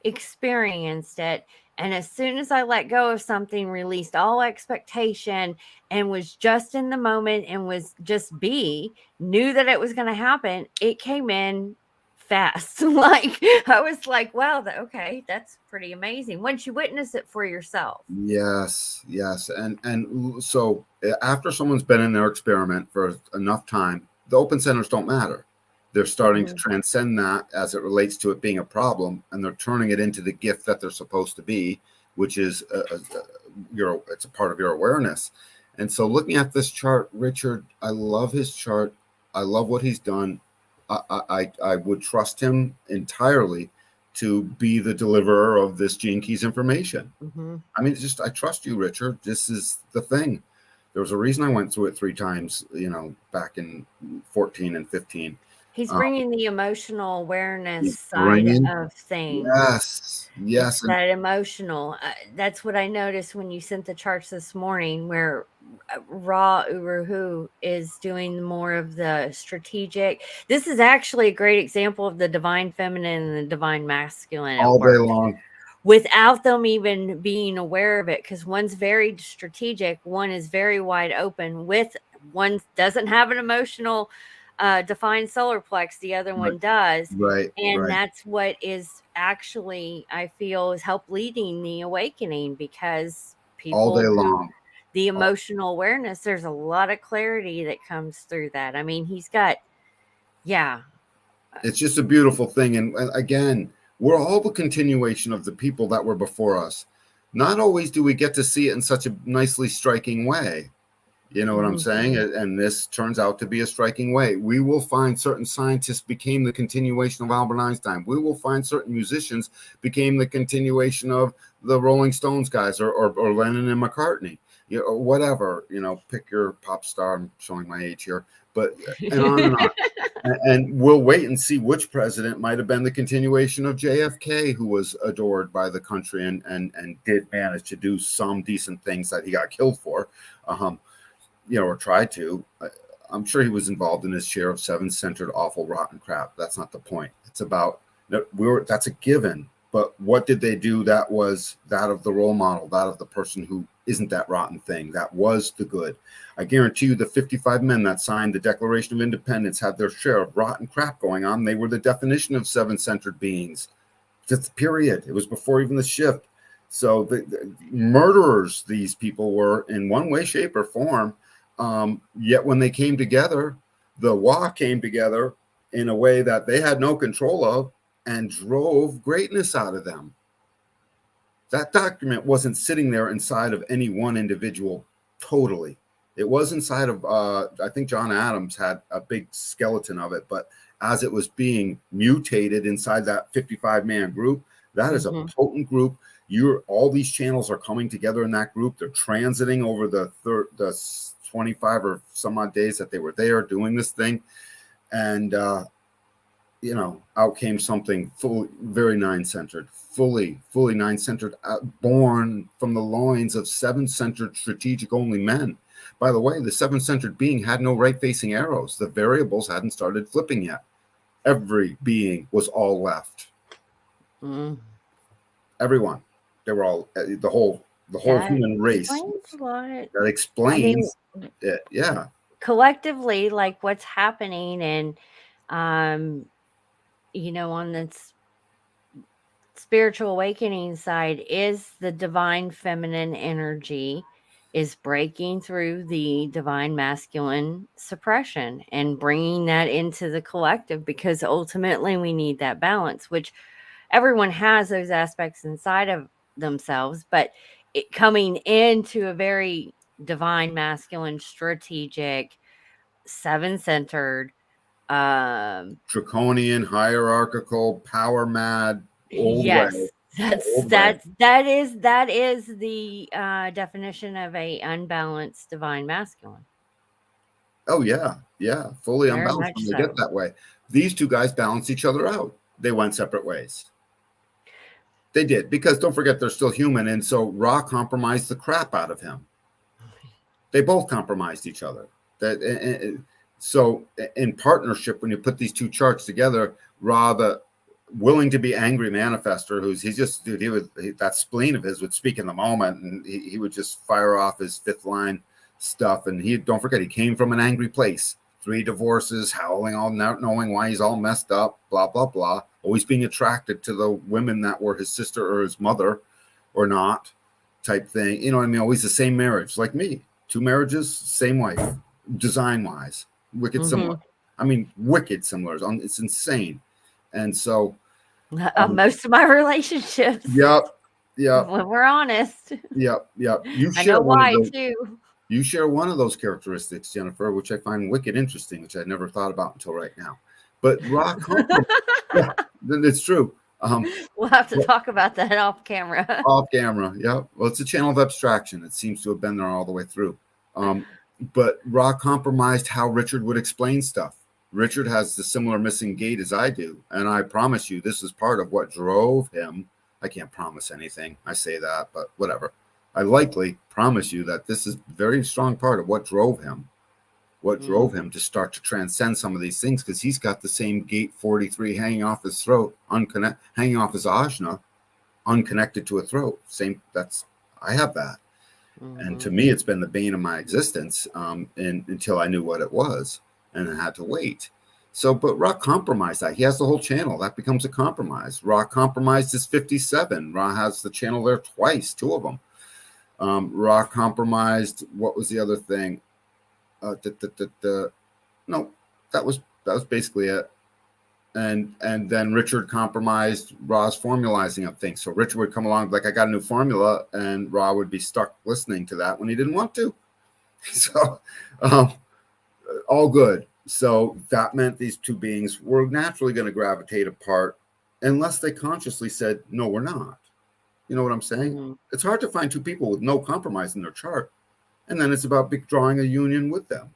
experienced it. And as soon as I let go of something, released all expectation and was just in the moment and was just knew that it was going to happen, it came in fast. Like I was like, wow, okay, that's pretty amazing once you witness it for yourself. Yes. And so after someone's been in their experiment for enough time, the open centers don't matter. They're starting to transcend that as it relates to it being a problem, and they're turning it into the gift that they're supposed to be, which is it's a part of your awareness. And so looking at this chart, Richard, I love his chart. I love what he's done. I would trust him entirely to be the deliverer of this Gene Keys information. I mean, I trust you, Richard. This is the thing. There was a reason I went through it 3 times, back in 14 and 15. He's Uh, bringing the emotional awareness he's side bringing, of things. yes, It's and that emotional. That's what I noticed when you sent the charts this morning, where Ra Uruhu is doing more of the strategic. This is actually a great example of the divine feminine and the divine masculine at all day work long. without them even being aware of it, because one's very strategic, one is very wide open, with one doesn't have an emotional defined solar plex, the other Right, one does. right, And right. that's what is actually, I feel, is help leading the awakening, because All day people who long. the All- emotional awareness, there's a lot of clarity that comes through that. I mean, he's got, yeah. It's just a beautiful thing. And again, we're all the continuation of the people that were before us. Not always do we get to see it in such a nicely striking way. You know what I'm saying? Mhm. And this turns out to be a striking way. We will find certain scientists became the continuation of Albert Einstein. We will find certain musicians became the continuation of the Rolling Stones guys, or Lennon and McCartney, or whatever, pick your pop star. I'm showing my age here, but and on and on. And we'll wait and see which president might have been the continuation of JFK, who was adored by the country and did manage to do some decent things that he got killed for. Or tried to. I'm sure he was involved in his share of seven-centered, awful, rotten crap. That's not the point. It's about that's a given. But what did they do that was that of the role model, that of the person who isn't that rotten thing? That was the good. I guarantee you the 55 men that signed the Declaration of Independence had their share of rotten crap going on. They were the definition of seven-centered beings. Just period. It was before even the shift. So the murderers, these people were, in one way, shape, or form. Yet when they came together, the Wa came together in a way that they had no control of and drove greatness out of them. That document wasn't sitting there inside of any one individual totally. It was inside of, I think John Adams had a big skeleton of it, but as it was being mutated inside that 55-man group, that is a potent group. All these channels are coming together in that group. They're transiting over the 25 or some odd days that they were there doing this thing. And, out came something very nine-centered, fully nine-centered, born from the loins of seven-centered strategic-only men. By the way, the seven-centered being had no right-facing arrows. The variables hadn't started flipping yet. Every being was all left. Everyone. They were all, the whole human race. Explains a lot. That explains it. Yeah. Collectively, like what's happening, and on this spiritual awakening side, is the divine feminine energy is breaking through the divine masculine suppression and bringing that into the collective, because ultimately we need that balance, which everyone has those aspects inside of themselves, but it coming into a very divine masculine, strategic, seven-centered, Draconian, hierarchical, power mad, old yes, way. that is the definition of a unbalanced divine masculine. Oh yeah, fully Very unbalanced much when they so. get that way. These two guys balance each other out. They went separate ways. They did, because don't forget they're still human, and so Ra compromised the crap out of him. They both compromised each other. So in partnership, when you put these two charts together, Ra, the willing to be angry manifester, that spleen of his would speak in the moment, and he would just fire off his fifth line stuff. And don't forget, he came from an angry place. 3 divorces, howling, all not knowing why he's all messed up, blah, blah, blah. Always being attracted to the women that were his sister or his mother or not, type thing. You know what I mean? Always the same marriage, like me. 2 marriages, same wife, design-wise. Wicked similar. I mean, wicked similar. It's insane. And so most of my relationships. Yep. When we're honest. Yep. You I share know one why of those, too. You share one of those characteristics, Jennifer, which I find wicked interesting, which I never thought about until right now. But Rock, yeah, it's true. We'll have to talk about that off camera. Off camera, yeah. Well, it's a channel of abstraction. It seems to have been there all the way through. But Ra compromised how Richard would explain stuff. Richard has the similar missing gate as I do. And I promise you, this is part of what drove him. I can't promise anything. I say that, but whatever. I likely promise you that this is a very strong part of what drove him. What drove him to start to transcend some of these things, because he's got the same gate 43 hanging off his throat, hanging off his ajna, unconnected to a throat. I have that. And to me, it's been the bane of my existence until I knew what it was and I had to wait. So, but Ra compromised that. He has the whole channel. That becomes a compromise. Ra compromised his 57. Ra has the channel there twice, 2 of them. Ra compromised, what was the other thing? No, that was basically it. And then Richard compromised Ra's formalizing of things. So Richard would come along like, I got a new formula, and Ra would be stuck listening to that when he didn't want to. So all good. So that meant these 2 beings were naturally going to gravitate apart unless they consciously said, no, we're not. You know what I'm saying? It's hard to find 2 people with no compromise in their chart. And then it's about drawing a union with them.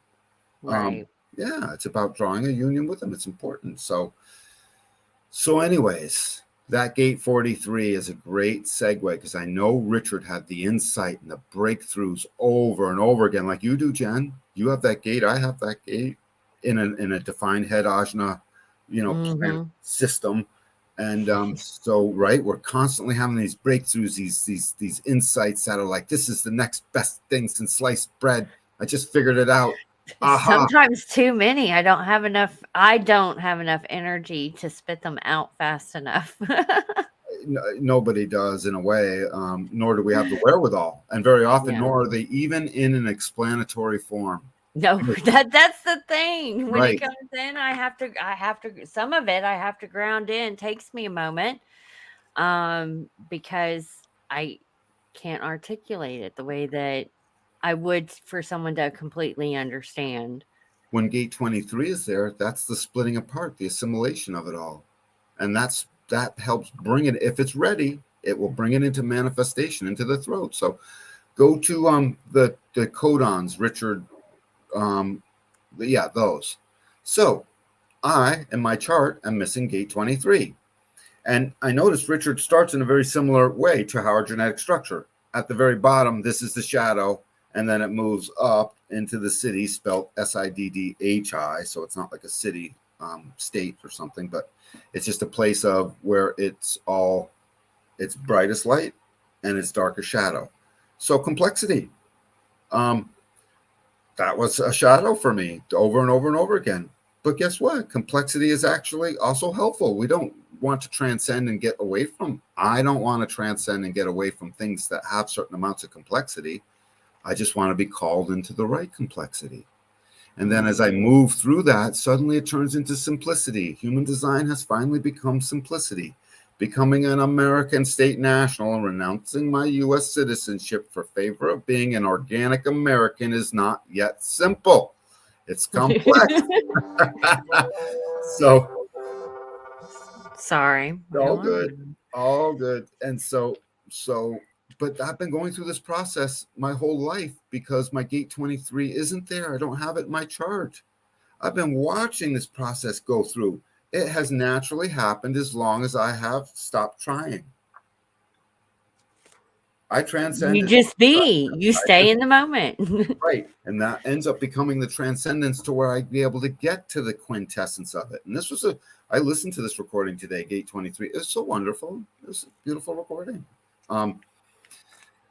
Right. Yeah, it's about drawing a union with them. It's important. So anyways, that gate 43 is a great segue, because I know Richard had the insight and the breakthroughs over and over again, like you do, Jen. You have that gate. I have that gate in a defined head ajna, planet system. And so, right, we're constantly having these breakthroughs, these insights that are like, this is the next best thing since sliced bread. I just figured it out. Sometimes too many. I don't have enough energy to spit them out fast enough. Nobody does, in a way, nor do we have the wherewithal. And very often, nor are they even in an explanatory form. No, that's the thing. When Right. it comes in, I have to some of it I have to ground in. Takes me a moment. Because I can't articulate it the way that I would for someone to completely understand. When gate 23 is there, that's the splitting apart, the assimilation of it all. And that helps bring it, if it's ready, it will bring it into manifestation, into the throat. So go to the codons, Richard. Those. So I, in my chart, am missing gate 23. And I noticed Richard starts in a very similar way to our genetic structure. At the very bottom, this is the shadow, and then it moves up into the city, spelled SIDDHI. So it's not like a city state or something, but it's just a place of where it's brightest light and it's darkest shadow. So complexity. That was a shadow for me over and over and over again. But guess what? Complexity is actually also helpful. We don't want to transcend and get away from. I don't want to transcend and get away from things that have certain amounts of complexity. I just want to be called into the right complexity. And then as I move through that, suddenly it turns into simplicity. Human design has finally become simplicity. Becoming an American state national and renouncing my U.S. citizenship for favor of being an organic American is not yet simple. It's complex. So, sorry. All good. And so, but I've been going through this process my whole life because my gate 23 isn't there. I don't have it in my chart. I've been watching this process go through. It has naturally happened as long as I have stopped trying. I transcend. You stay in the moment. Right. And that ends up becoming the transcendence to where I'd be able to get to the quintessence of it. And this was I listened to this recording today, gate 23. It was so wonderful. It was a beautiful recording.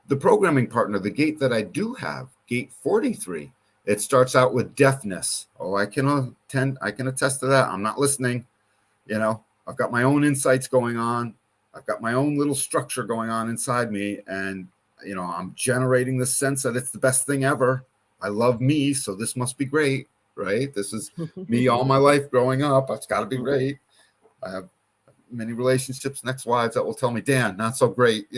The programming partner, the gate that I do have, gate 43, it starts out with deafness. Oh, I can attest to that. I'm not listening. I've got my own insights going on. I've got my own little structure going on inside me. And, I'm generating the sense that it's the best thing ever. I love me. So this must be great, right? This is me all my life growing up. It's got to be great. I have many relationships and ex-wives that will tell me, Dan, not so great,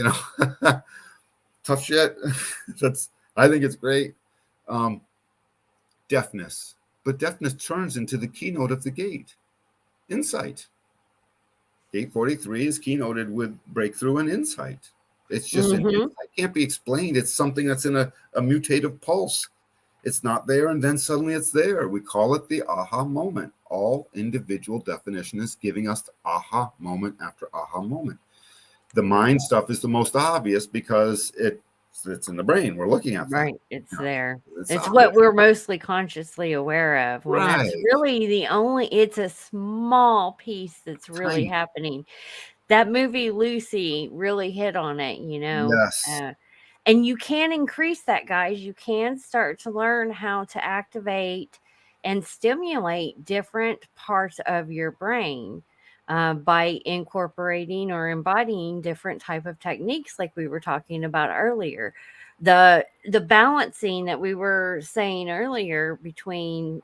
tough shit. I think it's great. Deafness. But deafness turns into the keynote of the gate. Insight. Gate 43 is keynoted with breakthrough and insight. It's just it can't be explained. It's something that's in a mutative pulse. It's not there, and then suddenly it's there. We call it the aha moment. All individual definition is giving us the aha moment after aha moment. The mind stuff is the most obvious because it's in the brain. We're looking at that. Right. It's You know, there. it's It's obvious. what we're mostly consciously aware of when that's Right. really it's a small piece that's really Tiny. happening. That movie Lucy really hit on it, Yes. and you can increase that, guys. You can start to learn how to activate and stimulate different parts of your brain by incorporating or embodying different type of techniques, like we were talking about earlier. The balancing that we were saying earlier between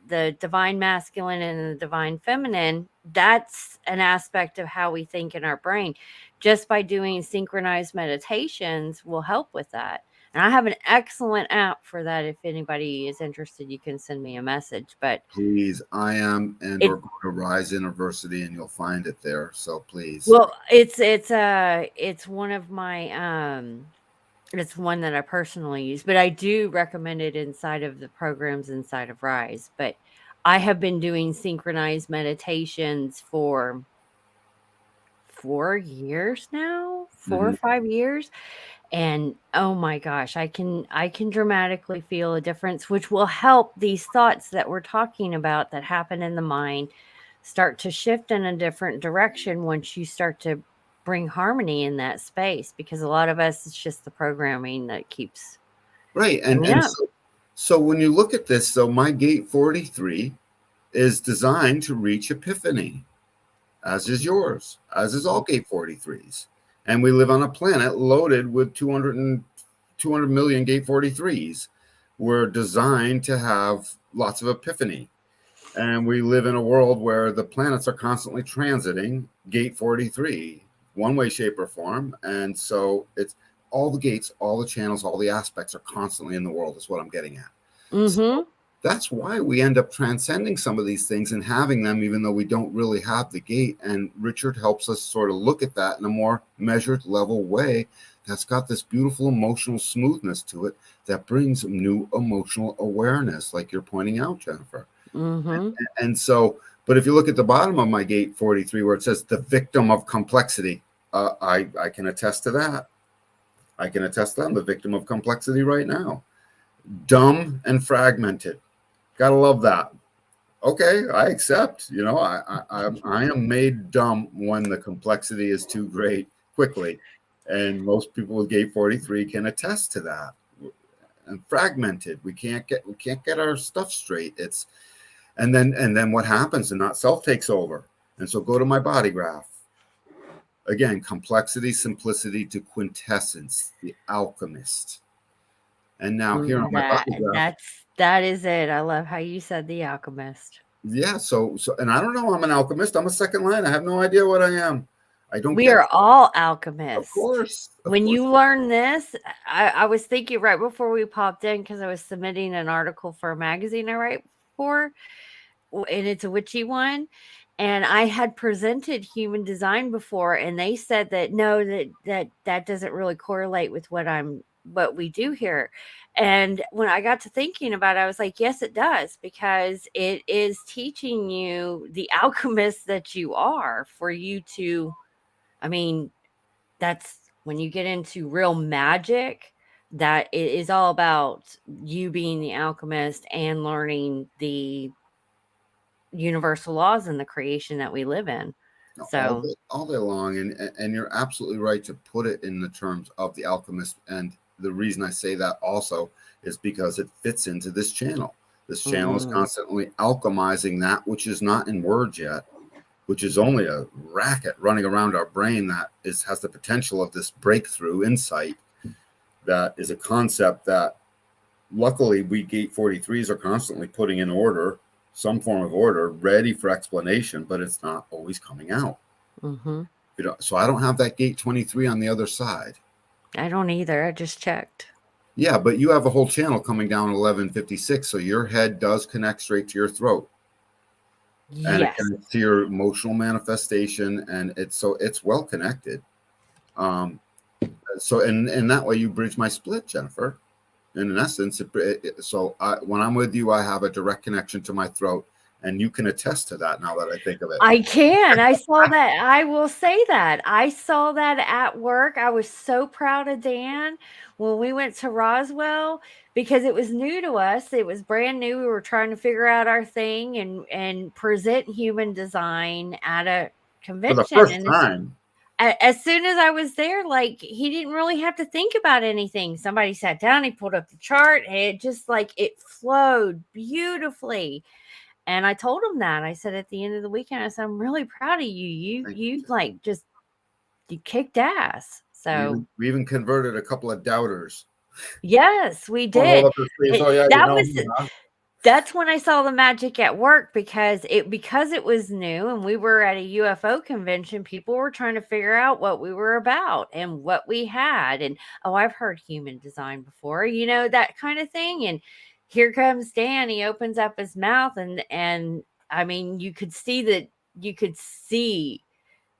the divine masculine and the divine feminine, that's an aspect of how we think in our brain. Just by doing synchronized meditations will help with that. And I have an excellent app for that. If anybody is interested, you can send me a message. But Please, I am, and it we're going to Rise University, and you'll find it there. So please. well, it's one of my it's one that I personally use, but I do recommend it inside of the programs inside of Rise. But I have been doing synchronized meditations for 4 years now, 4 or Mhm. 5 years. And oh my gosh, I can dramatically feel a difference, which will help these thoughts that we're talking about that happen in the mind start to shift in a different direction once you start to bring harmony in that space, because a lot of us, it's just the programming that keeps Right. coming And up. so when you look at this, so my gate 43 is designed to reach epiphany, as is yours, as is all gate 43s. And we live on a planet loaded with 200 million gate 43s. We're designed to have lots of epiphany. And we live in a world where the planets are constantly transiting gate 43, one way, shape, or form. And so it's all the gates, all the channels, all the aspects are constantly in the world, is what I'm getting at. So Mm-hmm. that's why we end up transcending some of these things and having them, even though we don't really have the gate. And Richard helps us sort of look at that in a more measured, level way that's got this beautiful emotional smoothness to it that brings new emotional awareness, like you're pointing out, Jennifer. Mm-hmm. And so, but if you look at the bottom of my gate 43, where it says the victim of complexity, I can attest to that. I can attest to that. I'm the victim of complexity right now. Dumb and fragmented. Gotta love that. Okay, I accept. I am made dumb when the complexity is too great quickly, and most people with gate 43 can attest to that. And fragmented, we can't get our stuff straight. And then what happens? And not self takes over. And so go to my body graph. Again, complexity, simplicity to quintessence, the alchemist. And now here on my body graph. That is it. I love how you said the alchemist. Yeah, so and I don't know, I'm an alchemist. I'm a second line. I have no idea what I am. I don't We get are it. all alchemists. Of course. When you learn this, I was thinking right before we popped in, because I was submitting an article for a magazine I write for, and it's a witchy one. And I had presented human design before, and they said that no, that doesn't really correlate with what we do here. And when I got to thinking about it, I was like, yes, it does, because it is teaching you the alchemist that you are, for you to, I mean, that's when you get into real magic, that it is all about you being the alchemist and learning the universal laws in the creation that we live in. So all day long, and you're absolutely right to put it in the terms of the alchemist. And the reason I say that also is because it fits into this channel. This channel is constantly alchemizing that which is not in words yet, which is only a racket running around our brain that has the potential of this breakthrough insight. That is a concept that luckily we gate 43s are constantly putting in order, some form of order, ready for explanation, but it's not always coming out. So I don't have that gate 23 on the other side. I don't either. I just checked. Yeah, but you have a whole channel coming down 1156, so your head does connect straight to your throat. And it Yes. connects to your emotional manifestation, and it's well connected. So in that way you bridge my split, Jennifer. In essence, when I'm with you, I have a direct connection to my throat, and you can attest to that now that I think of it. I can. I saw that. I will say that. I saw that at work. I was so proud of Dan when we went to Roswell because it was new to us. It was brand new. We were trying to figure out our thing and present human design at a For the convention. first And time. as soon as I was there, like he didn't really have to think about anything. Somebody sat down, he pulled up the chart, and it just like it flowed beautifully. And I told him that. I said at the end of the weekend, I said, I'm really proud of you. You like just you kicked ass. So We even converted a couple of doubters. yes, we Oh, hold did. up their sleeves. Oh, yeah, you That know was me, huh? that's when I saw the magic at work because it was new and we were at a UFO convention. People were trying to figure out what we were about and what we had. And oh, I've heard human design before, that kind of thing. And here comes Dan. He opens up his mouth and I mean, you could see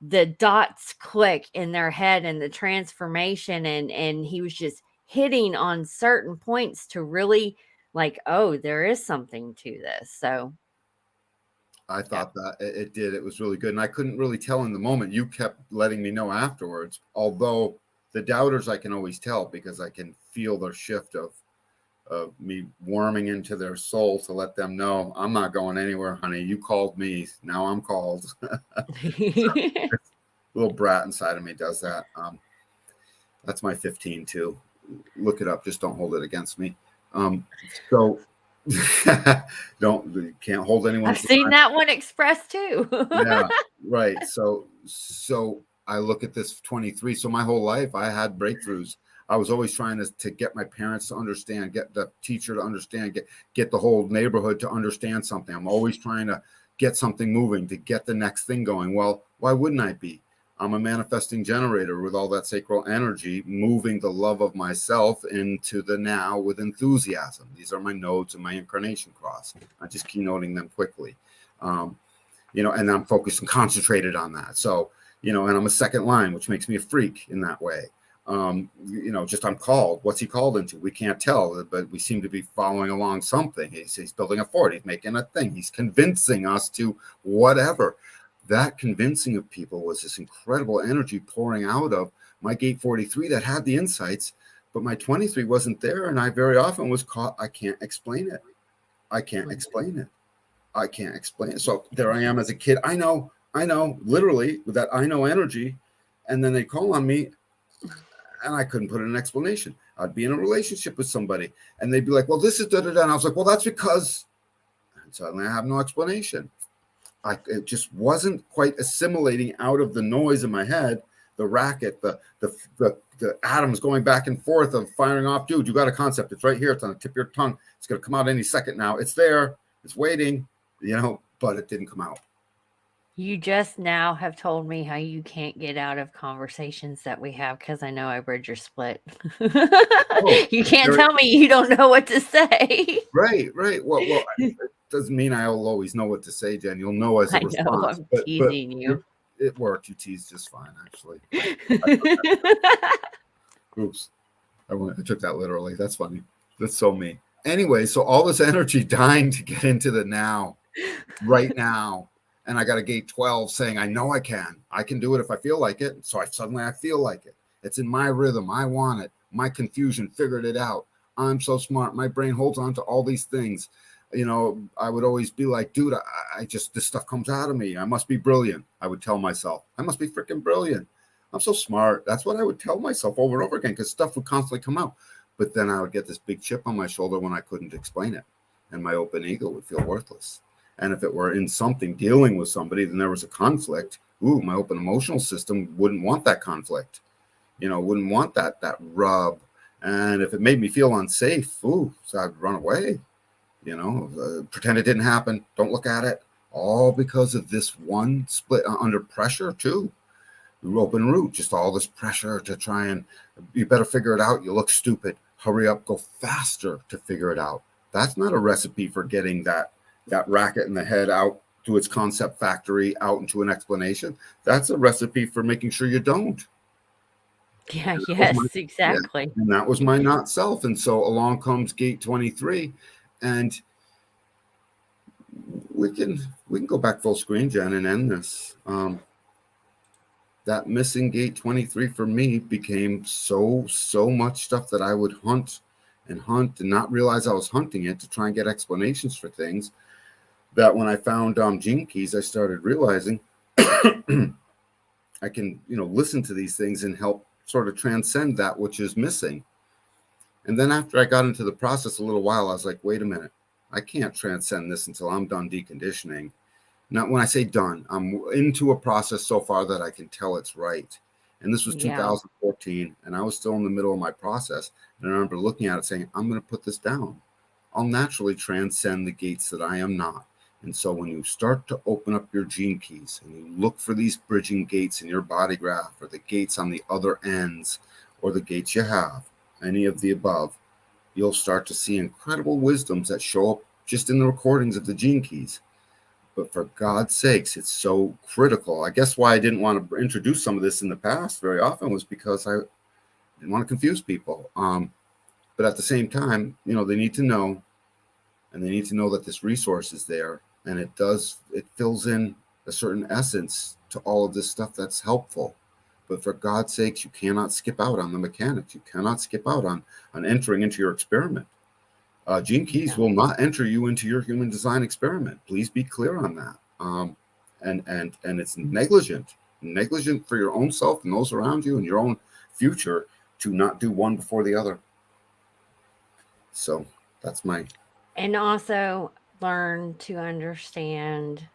the dots click in their head and the transformation and he was just hitting on certain points to really like, oh, there is something to this. So I thought that it did. It was really good. And I couldn't really tell in the moment. You kept letting me know afterwards. Although the doubters I can always tell because I can feel their shift of me warming into their soul to let them know I'm not going anywhere, honey. You called me. Now I'm called. Little brat inside of me does that. That's my 15 too. Look it up. Just don't hold it against me. So you can't hold anyone. I've seen that one expressed too. Yeah, right. So I look at this 23. So my whole life I had breakthroughs. I was always trying to get my parents to understand, get the teacher to understand, get the whole neighborhood to understand something. I'm always trying to get something moving, to get the next thing going. Well, why wouldn't I be? I'm a manifesting generator with all that sacral energy, moving the love of myself into the now with enthusiasm. These are my nodes and my incarnation cross. I just keynoting them quickly. And I'm focused and concentrated on that. So, and I'm a second line, which makes me a freak in that way. Just I'm called. What's he called into? We can't tell, but we seem to be following along something. He's building a fort. He's making a thing. He's convincing us to whatever. That convincing of people was this incredible energy pouring out of my gate 43 that had the insights, but my 23 wasn't there. And I very often was caught. I can't explain it. I can't explain it. I can't explain it. So there I am as a kid. I know, literally with that I know energy. And then they call on me and I couldn't put in an explanation. I'd be in a relationship with somebody and they'd be like, well, this is da-da-da. And I was like, well, that's because, and suddenly I have no explanation. It just wasn't quite assimilating out of the noise in my head, the racket, the atoms going back and forth of firing off. Dude, you got a concept. It's right here. It's on the tip of your tongue. It's going to come out any second now. It's there. It's waiting, but it didn't come out. You just now have told me how you can't get out of conversations that we have because I know I read your split. You can't tell me you don't know what to say. Right. Well, it doesn't mean I'll always know what to say, Jen. You'll know as a response. I'm teasing you. It worked. You teased just fine, actually. Oops. I took that literally. That's funny. That's so me. Anyway, so all this energy dying to get into the now, right now. And I got a gate 12 saying, I know I can do it if I feel like it. So I feel like it. It's in my rhythm. I want it. My confusion figured it out. I'm so smart. My brain holds on to all these things. I would always be like, dude, I just, this stuff comes out of me. I must be brilliant. I would tell myself, I must be freaking brilliant. I'm so smart. That's what I would tell myself over and over again because stuff would constantly come out. But then I would get this big chip on my shoulder when I couldn't explain it. And my open ego would feel worthless. And if it were in something dealing with somebody, then there was a conflict. Ooh, my open emotional system wouldn't want that conflict. Wouldn't want that rub. And if it made me feel unsafe, so I'd run away. Pretend it didn't happen. Don't look at it. All because of this one split under pressure too. Rope and root, just all this pressure to try and you better figure it out. You look stupid. Hurry up, go faster to figure it out. That's not a recipe for getting that racket in the head out to its concept factory, out into an explanation. That's a recipe for making sure you don't. Yeah, And that was yes, yeah, exactly. and that was my not self. And so along comes gate 23, and we can go back full screen, Jen, and end this. That missing gate 23 for me became so much stuff that I would hunt and not realize I was hunting it to try and get explanations for things, that when I found Gene Keys, I started realizing I can, listen to these things and help sort of transcend that which is missing. And then after I got into the process a little while, I was like, wait a minute, I can't transcend this until I'm done deconditioning. Not when I say done, I'm into a process so far that I can tell it's right. And this was Yeah. 2014, and I was still in the middle of my process. And I remember looking at it saying, I'm going to put this down. I'll naturally transcend the gates that I am not. And so when you start to open up your gene keys and you look for these bridging gates in your body graph, or the gates on the other ends, or the gates you have, any of the above, you'll start to see incredible wisdoms that show up just in the recordings of the gene keys. But for God's sakes, it's so critical. I guess why I didn't want to introduce some of this in the past very often was because I didn't want to confuse people. But at the same time, they need to know, and they need to know that this resource is there, and it fills in a certain essence to all of this stuff that's helpful. But for God's sakes, you cannot skip out on the mechanics. You cannot skip out on entering into your experiment. Gene Keys will not enter you into your human design experiment. Please be clear on that. And it's negligent for your own self and those around you and your own future to not do one before the other. So that's my. And also learn to understand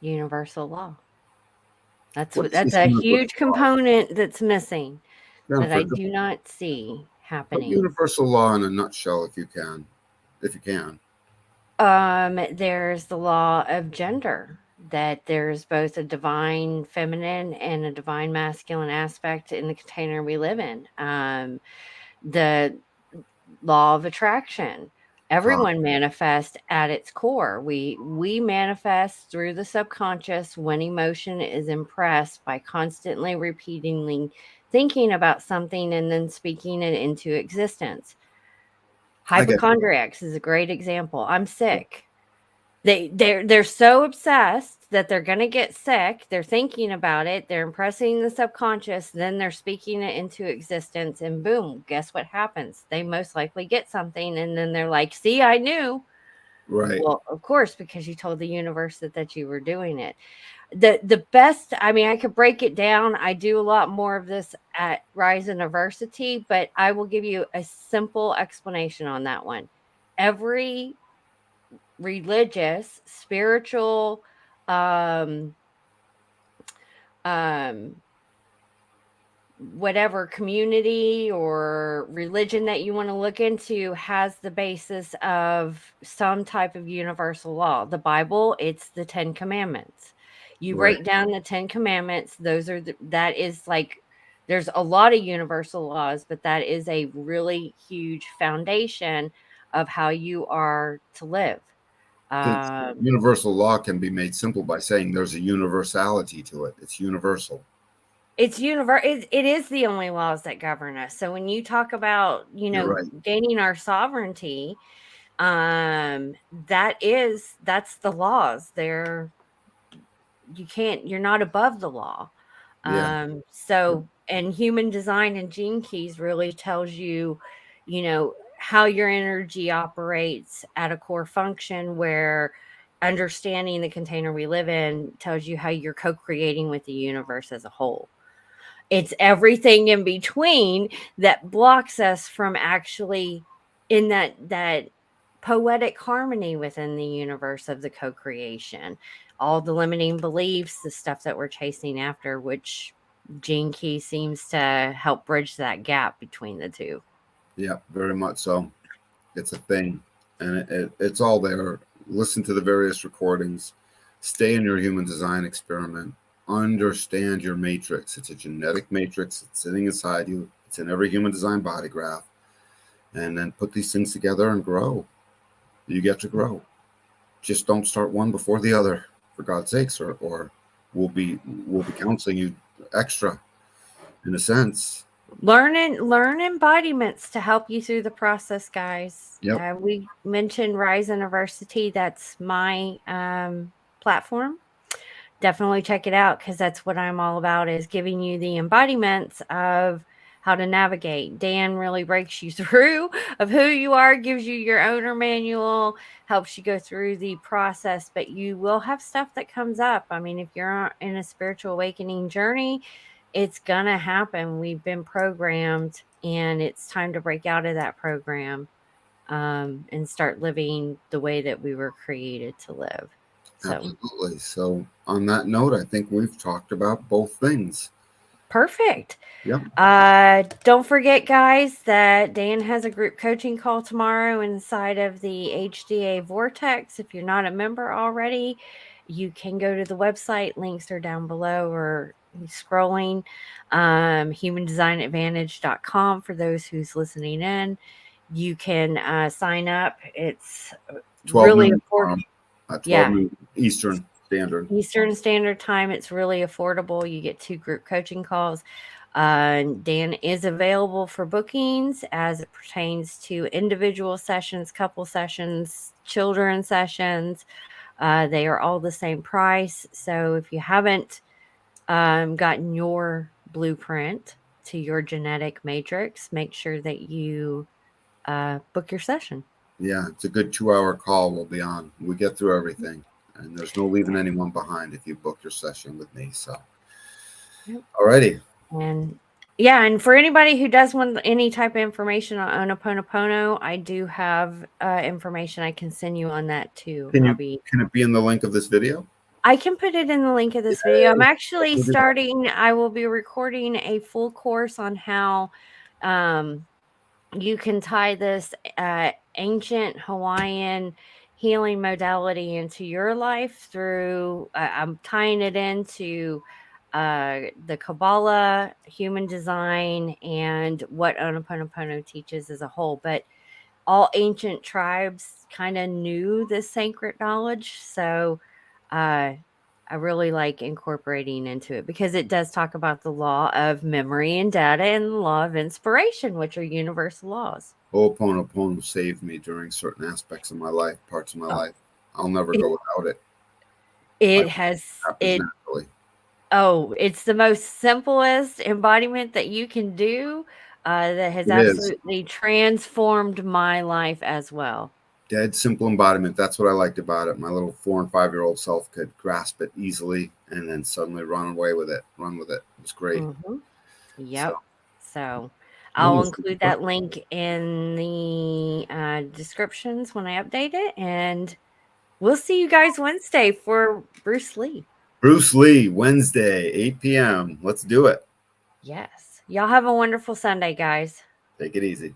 universal law. That's a huge component that's missing, that I do not see happening. Universal law in a nutshell, if you can. There's the law of gender, that there's both a divine feminine and a divine masculine aspect in the container we live in. The law of attraction. Everyone manifests at its core. We manifest through the subconscious when emotion is impressed by constantly repeatedly thinking about something and then speaking it into existence. Hypochondriacs is a great example. I'm sick. They're so obsessed that they're going to get sick. They're thinking about it. They're impressing the subconscious. Then they're speaking it into existence, and boom, guess what happens? They most likely get something, and then they're like, see, I knew. Right. Well, of course, because you told the universe that you were doing it. The best, I mean, I could break it down. I do a lot more of this at Rise and Diversity, but I will give you a simple explanation on that one. Every religious, spiritual, whatever community or religion that you want to look into has the basis of some type of universal law. The Bible, it's the 10 Commandments. You break down the 10 Commandments, that is like, there's a lot of universal laws, but that is a really huge foundation of how you are to live. Universal law can be made simple by saying there's a universality to it. It's universal. It is the only laws that govern us. So when you talk about, gaining our sovereignty, that's the laws. You're not above the law. And human design and gene keys really tells you, how your energy operates at a core function, where understanding the container we live in tells you how you're co-creating with the universe as a whole. It's everything in between that blocks us from actually in that poetic harmony within the universe of the co-creation. All the limiting beliefs, the stuff that we're chasing after, which Gene Key seems to help bridge that gap between the two. Yeah, very much so. It's a thing, and it's all there. Listen to the various recordings. Stay in your human design experiment. Understand your matrix. It's a genetic matrix. It's sitting inside you. It's in every human design body graph. And then put these things together and grow. You get to grow. Just don't start one before the other, for God's sakes, or we'll be counseling you extra, in a sense. Learn embodiments to help you through the process, guys. Yep. We mentioned Rise University. That's my platform. Definitely check it out, because that's what I'm all about, is giving you the embodiments of how to navigate. Dan really breaks you through of who you are, gives you your owner manual, helps you go through the process, but you will have stuff that comes up. I mean, if you're in a spiritual awakening journey, it's gonna happen. We've been programmed, and it's time to break out of that program, and start living the way that we were created to live. So Absolutely. So on that note, I think we've talked about both things. perfect. Yep. Don't forget, guys, that Dan has a group coaching call tomorrow inside of the HDA Vortex. If you're not a member already, you can go to the website. Links are down below or scrolling. HumanDesignAdvantage.com for those who's listening in. You can sign up. It's 12 really noon affordable. tomorrow at 12 Yeah. noon Eastern Standard. Eastern Standard Time. It's really affordable. You get 2 group coaching calls. Dan is available for bookings as it pertains to individual sessions, couple sessions, children sessions. They are all the same price. So if you haven't gotten your blueprint to your genetic matrix, make sure that you book your session. Yeah, it's a good 2-hour call we'll be on. We get through everything, and there's no leaving anyone behind if you book your session with me. So, Yep. alrighty. And yeah, and for anybody who does want any type of information on Ho'oponopono, I do have information I can send you on that too. Can it be in the link of this video? I can put it in the link of this video. I'm actually I will be recording a full course on how you can tie this ancient Hawaiian healing modality into your life through, I'm tying it into the Kabbalah, human design, and what Ho'oponopono teaches as a whole. But all ancient tribes kind of knew this sacred knowledge. So I really like incorporating into it, because it does talk about the law of memory and data and the law of inspiration, which are universal laws. Ho'oponopono saved me during certain aspects of my life, parts of my life. I'll never go without it. It Like, has happens naturally. Oh, it's the most simplest embodiment that you can do, that has It is. absolutely transformed my life as well. Dead simple embodiment. That's what I liked about it. My little 4 and 5-year-old self could grasp it easily and then suddenly run with it. It was great. Yep. So I'll include that link in the descriptions when I update it, and we'll see you guys Wednesday for Bruce Lee. Bruce Lee, Wednesday, 8 p.m. Let's do it. Yes. Y'all have a wonderful Sunday, guys. Take it easy.